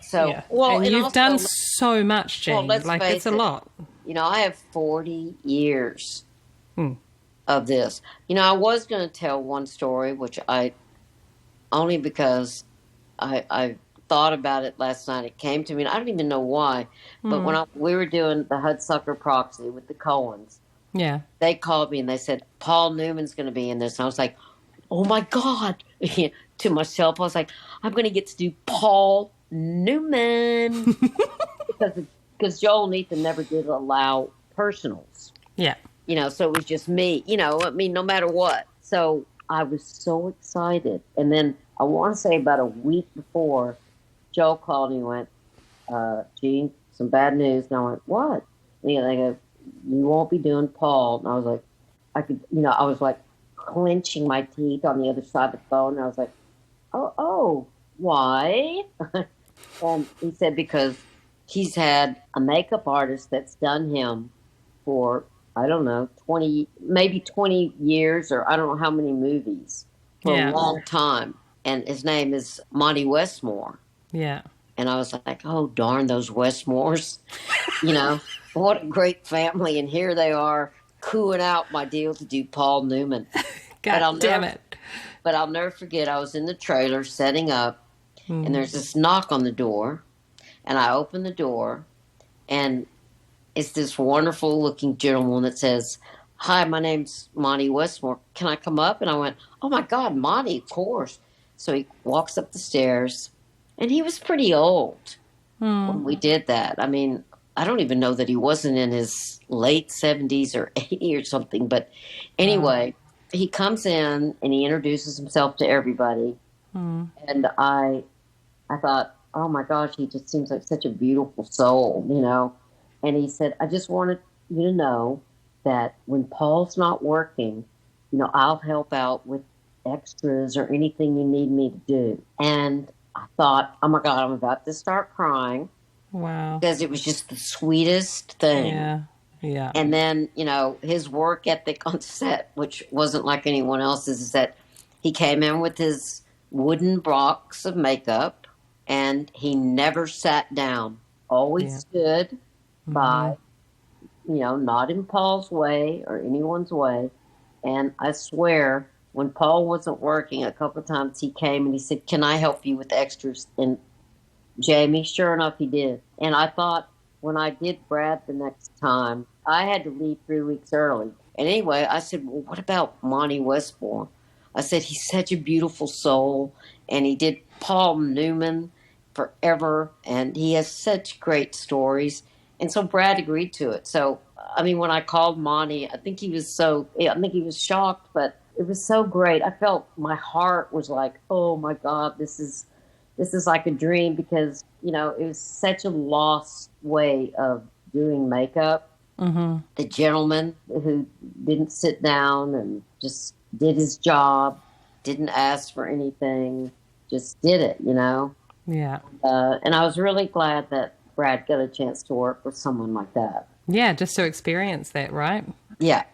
Well, and you've done so much, Jean. It's a lot.
I have 40 years of this. I was going to tell one story, which only because I thought about it last night. It came to me, and I don't even know why. But when we were doing the Hudsucker Proxy with the Coens, they called me and they said, Paul Newman's going to be in this. And I was like, oh, my God. To myself, I was like, I'm going to get to do Paul Newman. Because Joel and Ethan never did allow personals. Yeah. So it was just me, no matter what. So I was so excited. And then I want to say about a week before, Joel called and he went, Gene, some bad news. And I went, what? And they go, you won't be doing Paul. And I was like, I was like clenching my teeth on the other side of the phone. And I was like, oh, why? And he said, because he's had a makeup artist that's done him for, I don't know, 20 years, or I don't know how many movies, for a long time. And his name is Monty Westmore. Yeah. And I was like, oh, darn those Westmores. What a great family. And here they are cooing out my deal to do Paul Newman. God damn it. But I'll never forget, I was in the trailer setting up, and there's this knock on the door. And I open the door, and it's this wonderful-looking gentleman that says, hi, my name's Monty Westmore. Can I come up? And I went, oh, my God, Monty, of course. So he walks up the stairs, and he was pretty old when we did that. I mean, I don't even know that he wasn't in his late 70s or 80 or something. But anyway, he comes in and he introduces himself to everybody. And I thought, oh my gosh, he just seems like such a beautiful soul, you know. And he said, I just wanted you to know that when Paul's not working, you know, I'll help out with extras or anything you need me to do. And I thought, oh my God, I'm about to start crying.
Wow.
Because it was just the sweetest thing.
Yeah. Yeah.
And then, you know, his work ethic on set, which wasn't like anyone else's, is that he came in with his wooden box of makeup and he never sat down. Always stood by, you know, not in Paul's way or anyone's way. And I swear, when Paul wasn't working, a couple of times he came and he said, can I help you with extras? And Jamie, sure enough, he did. And I thought, when I did Brad the next time, I had to leave 3 weeks early. And anyway, I said, well, what about Monty Westmore? I said, he's such a beautiful soul. And he did Paul Newman forever. And he has such great stories. And so Brad agreed to it. So, I mean, when I called Monty, I think he was shocked, but it was so great. I felt my heart was like, oh my God, this is like a dream, because, you know, it was such a lost way of doing makeup. The gentleman who didn't sit down and just did his job, didn't ask for anything, just did it, you know?
Yeah.
And I was really glad that Brad got a chance to work with someone like that.
Yeah, just to experience that, right?
Yeah.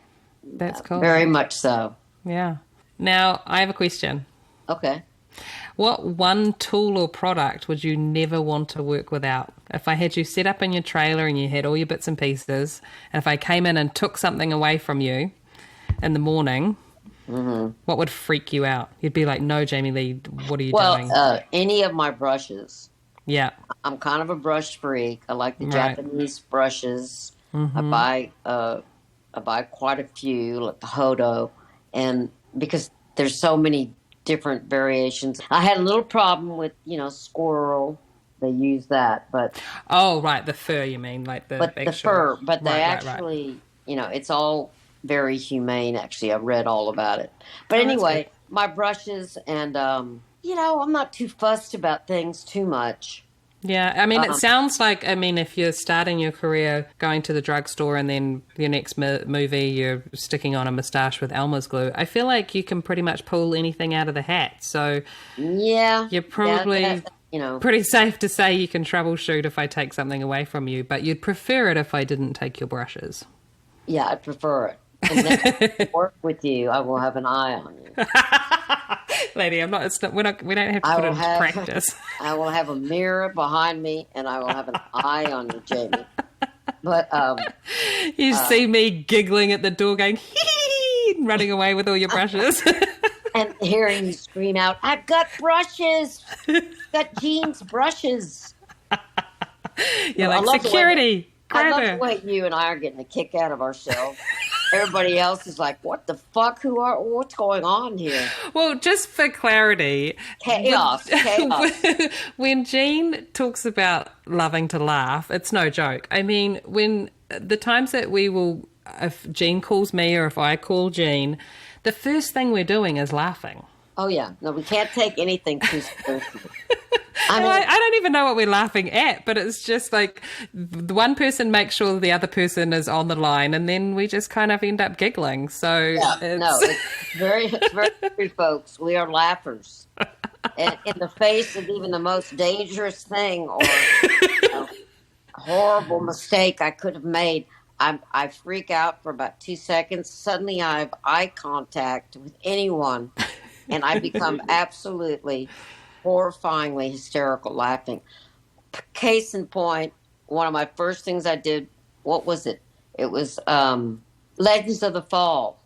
That's cool.
Very much so.
Yeah. Now, I have a question.
Okay.
What one tool or product would you never want to work without? If I had you set up in your trailer and you had all your bits and pieces, and if I came in and took something away from you in the morning, what would freak you out? You'd be like, no, Jaime Leigh, what are you doing?
Well, any of my brushes.
Yeah.
I'm kind of a brush freak. I like the Japanese brushes. I buy quite a few, like the Hodo, and because there's so many different variations. I had a little problem with, you know, squirrel. They use that, but
the fur, you mean, like the
the fur. But they actually, you know, it's all very humane. Actually, I read all about it. But anyway, my brushes and you know, I'm not too fussed about things too much.
Yeah, I mean, it sounds like, I mean, if you're starting your career going to the drugstore and then your next movie, you're sticking on a moustache with Elmer's glue, I feel like you can pretty much pull anything out of the hat. So
yeah,
you're probably pretty safe to say you can troubleshoot if I take something away from you, but you'd prefer it if I didn't take your brushes.
Yeah, I prefer it. And then to work with you, I will have an eye on you.
Lady, we don't have to put it into practice.
I will have a mirror behind me, and I will have an eye on you, Jamie. But
you see me giggling at the door, going hee, running away with all your brushes,
and hearing you scream out, "I've got brushes! Got Jean's brushes!"
You're like, security.
I love the way you and I are getting a kick out of ourselves. Everybody else is like, what the fuck? What's going on here?
Well, just for clarity.
Chaos.
When Jean talks about loving to laugh, it's no joke. I mean, when the times that if Jean calls me or if I call Jean, the first thing we're doing is laughing.
Oh, yeah. No, we can't take anything too seriously.
I don't even know what we're laughing at, but it's just like the one person makes sure the other person is on the line, and then we just kind of end up giggling. So
it's very true, folks. We are laughers. And in the face of even the most dangerous thing or horrible mistake I could have made, I freak out for about 2 seconds. Suddenly I have eye contact with anyone, and I become absolutely horrifyingly hysterical laughing. Case in point, one of my first things I did, what was it? It was Legends of the Fall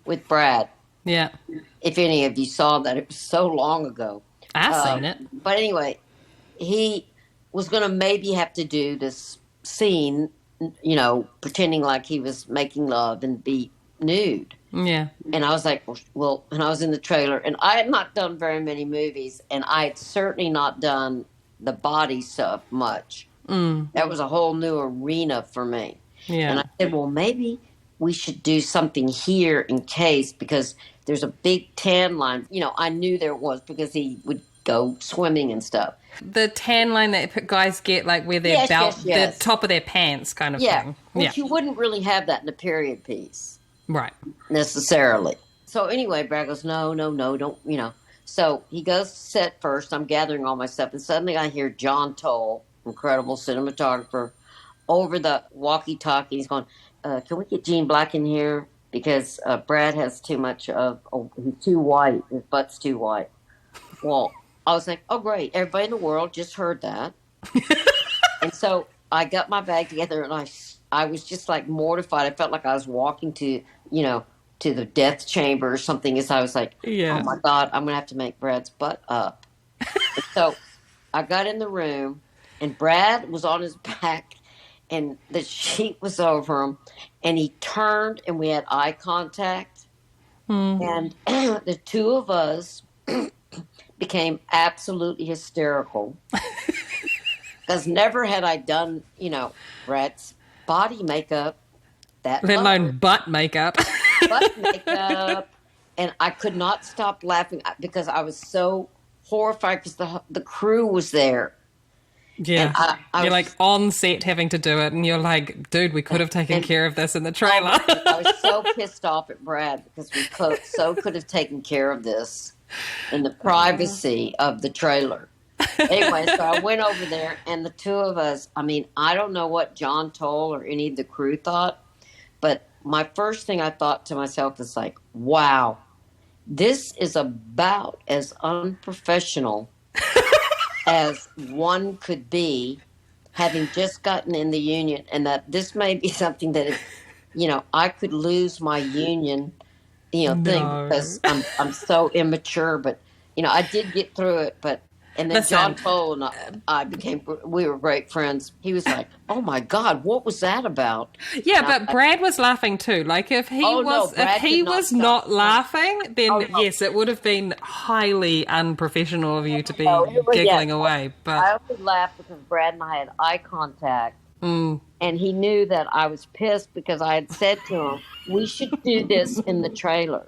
with Brad.
Yeah.
If any of you saw that, it was so long ago.
I've seen it.
But anyway, he was going to maybe have to do this scene, you know, pretending like he was making love and be nude.
Yeah.
And I was like, well, and I was in the trailer, and I had not done very many movies, and I had certainly not done the body stuff much. That was a whole new arena for me.
Yeah.
And I said, well, maybe we should do something here in case, because there's a big tan line. You know, I knew there was because he would go swimming and stuff.
The tan line that guys get, like where their belt, the top of their pants kind of thing.
Which you wouldn't really have that in a period piece.
Right.
Necessarily. So anyway, Brad goes, no, don't, you know. So he goes to set first. I'm gathering all my stuff. And suddenly I hear John Toll, incredible cinematographer, over the walkie-talkie. He's going, can we get Gene Black in here? Because Brad has too much of, he's too white. His butt's too white. Well, I was like, oh, great. Everybody in the world just heard that. And so I got my bag together, and I was just like mortified. I felt like I was walking to, you know, to the death chamber or something, as I was like, oh my God, I'm going to have to make Brad's butt up. So I got in the room, and Brad was on his back, and the sheet was over him, and he turned, and we had eye contact. And the two of us became absolutely hysterical. Because never had I done, you know, Brad's body makeup. Let
alone butt makeup.
Butt makeup. And I could not stop laughing because I was so horrified because the crew was there.
Yeah. And you're like on set having to do it, and you're like, dude, we could have taken care of this in the trailer.
I was so pissed off at Brad because we could have taken care of this in the privacy of the trailer. Anyway, so I went over there, and the two of us, I mean, I don't know what John Toll or any of the crew thought, but my first thing I thought to myself is like, wow, this is about as unprofessional as one could be, having just gotten in the union, and that this may be something that, you know, I could lose my union, you know, thing because I'm so immature. But, you know, I did get through it. But and then John Toll and we were great friends. He was like, "Oh my God, what was that about?"
Yeah, but Brad was laughing too. Like if he was not laughing, then yes, it would have been highly unprofessional of you to be giggling away. But
I only laughed because Brad and I had eye contact. And he knew that I was pissed because I had said to him, we should do this in the trailer.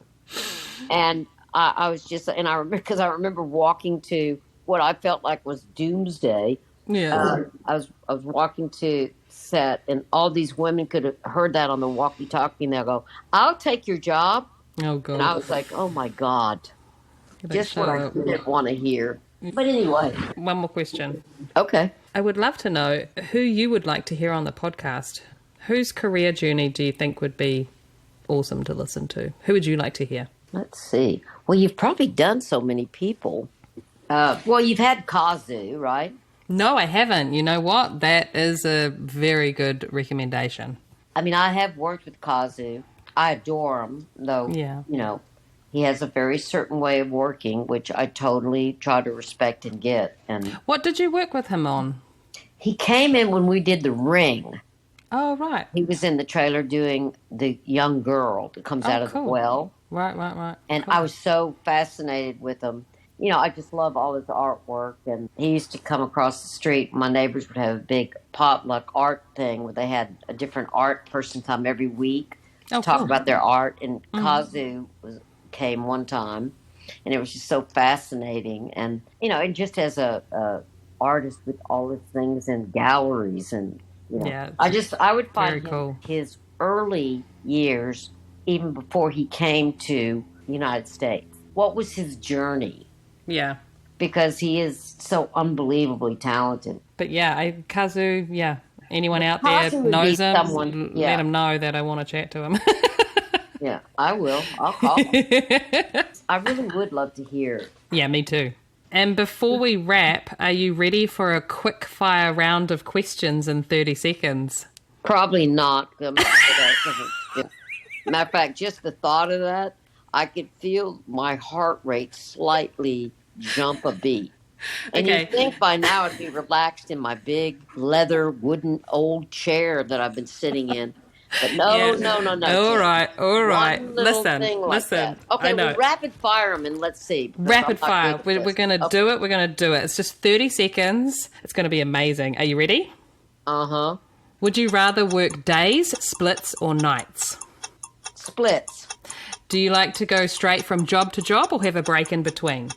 And I was just, and I remember walking to what I felt like was doomsday.
Yeah.
I was walking to set, and all these women could have heard that on the walkie-talkie, and they'll go, I'll take your job.
Oh, God.
And I was like, oh, my God. Just what I didn't want to hear. But anyway.
One more question.
Okay.
I would love to know who you would like to hear on the podcast. Whose career journey do you think would be awesome to listen to? Who would you like to hear?
Let's see. Well, you've probably done so many people. Well, you've had Kazu, right?
No, I haven't. You know what? That is a very good recommendation.
I mean, I have worked with Kazu. I adore him, though, you know, he has a very certain way of working, which I totally try to respect and get. And
what did you work with him on?
He came in when we did The Ring.
Oh, right.
He was in the trailer doing the young girl that comes out of the well.
Right.
And I was so fascinated with him. You know, I just love all his artwork. And he used to come across the street. My neighbors would have a big potluck art thing where they had a different art person come every week to talk about their art. And Kazu came one time, and it was just so fascinating. And, you know, and just as a artist with all his things in galleries and, you know, I would find his early years, even before he came to the United States. What was his journey?
Yeah.
Because he is so unbelievably talented.
But Kazu, anyone out there knows him, let him know that I want to chat to him.
Yeah, I will. I'll call him. I really would love to hear.
Yeah, me too. And before we wrap, are you ready for a quick fire round of questions in 30 seconds?
Probably not. Matter of fact, just the thought of that, I could feel my heart rate slightly jump a beat. And you'd think by now I'd be relaxed in my big leather wooden old chair that I've been sitting in. But no.
All right.
One little thing like
Listen.
that. Okay,
I know.
well, rapid fire them and let's see. because
Rapid
I'm not
fire.
good at
We're
this.
going to do it. We're going to do it. It's just 30 seconds. It's going to be amazing. Are you ready?
Uh-huh.
Would you rather work days, splits, or nights?
Splits.
Do you like to go straight from job to job or have a break in between?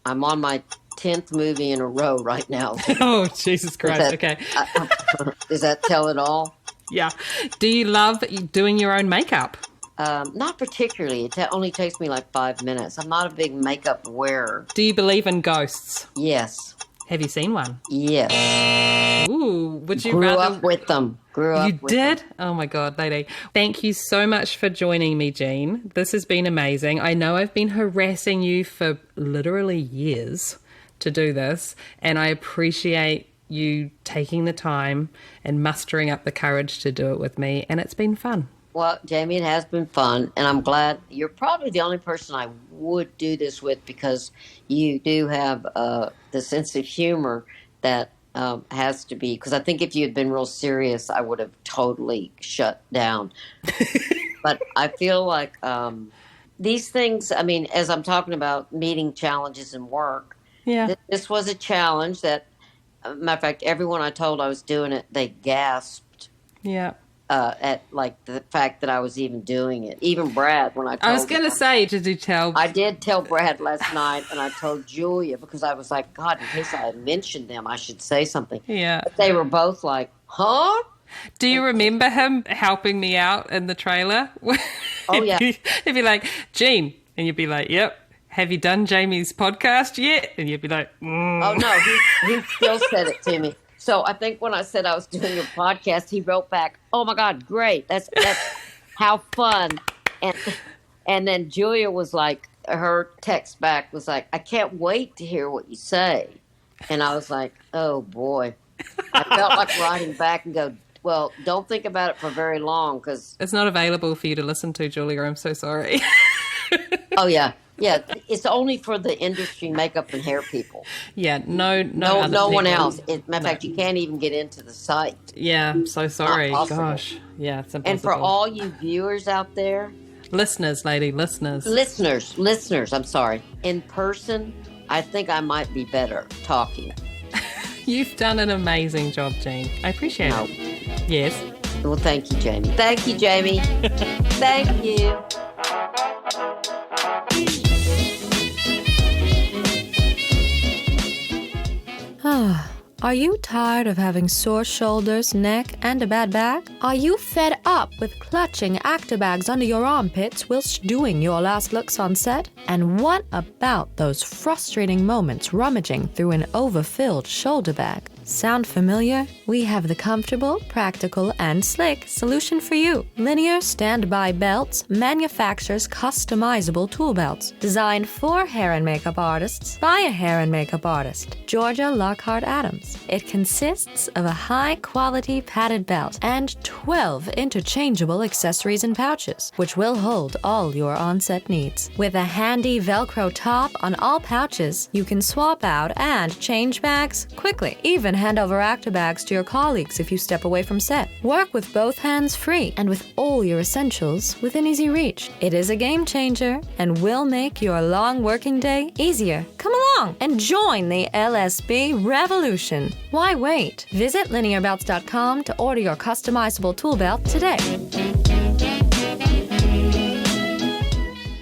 I'm on my 10th movie in a row right now.
Oh, Jesus Christ. Okay.
Does that tell it all?
Yeah. Do you love doing your own makeup?
Not particularly. It only takes me like 5 minutes. I'm not a big makeup wearer.
Do you believe in ghosts?
Yes.
Have you seen one?
Yes.
Ooh, would you
Grew
rather...
up with them.
You did? Oh my God, lady. Thank you so much for joining me, Jean. This has been amazing. I know I've been harassing you for literally years to do this, and I appreciate you taking the time and mustering up the courage to do it with me, and it's been fun.
Well, Jamie, it has been fun, and I'm glad you're probably the only person I would do this with because you do have the sense of humor that has to be, because I think if you had been real serious, I would have totally shut down. But I feel like these things, I mean, as I'm talking about meeting challenges in work, this was a challenge that, matter of fact, everyone I told I was doing it, they gasped.
Yeah.
At like the fact that I was even doing it. Even Brad, when I told
I was going to say, did you tell?
I did tell Brad last night, and I told Julia because I was like, God, in case I had mentioned them, I should say something.
Yeah.
But they were both like, huh?
Do you remember him helping me out in the trailer?
Oh, yeah.
He'd be like, Jean, and you'd be like, yep. Have you done Jamie's podcast yet? And you'd be like,
Oh, no, he still said it to me. So I think when I said I was doing your podcast, he wrote back, "Oh my God, great! That's how fun!" And then Julia was like, her text back was like, "I can't wait to hear what you say," and I was like, "Oh boy!" I felt like writing back and go, "Well, don't think about it for very long because
it's not available for you to listen to, Julia. I'm so sorry."
Oh yeah. Yeah, it's only for the industry makeup and hair people.
Yeah, no
one else. Matter of fact, you can't even get into the site.
Yeah, I'm so sorry. Gosh, yeah, it's impossible.
And for all you viewers out there,
listeners, listeners.
I'm sorry. In person, I think I might be better talking.
You've done an amazing job, Jean. I appreciate it. Yes.
Well, thank you, Jamie. Thank you, Jamie. Thank you.
Are you tired of having sore shoulders, neck, and a bad back? Are you fed up with clutching actor bags under your armpits whilst doing your last looks on set? And what about those frustrating moments rummaging through an overfilled shoulder bag? Sound familiar? We have the comfortable, practical, and slick solution for you. Linear Standby Belts manufactures customizable tool belts designed for hair and makeup artists by a hair and makeup artist, Georgia Lockhart Adams. It consists of a high-quality padded belt and 12 interchangeable accessories and pouches, which will hold all your on-set needs. With a handy Velcro top on all pouches, you can swap out and change bags quickly. Even hand over actor bags to your colleagues if you step away from set. Work with both hands free and with all your essentials within easy reach. It is a game changer and will make your long working day easier. Come along and join the LSB revolution. Why wait? Visit linearbelts.com to order your customizable tool belt today.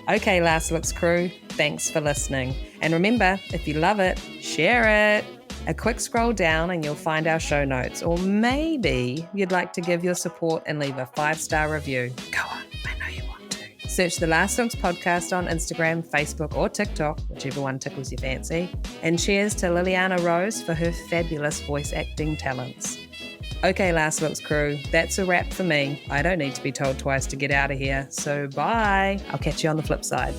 Okay, Last Looks crew, thanks for listening. And remember, if you love it, share it. A quick scroll down and you'll find our show notes. Or maybe you'd like to give your support and leave a 5-star review. Go on, I know you want to. Search the Last Looks podcast on Instagram, Facebook, or TikTok, whichever one tickles your fancy. And cheers to Liliana Rose for her fabulous voice acting talents. Okay, Last Looks crew, that's a wrap for me. I don't need to be told twice to get out of here. So bye. I'll catch you on the flip side.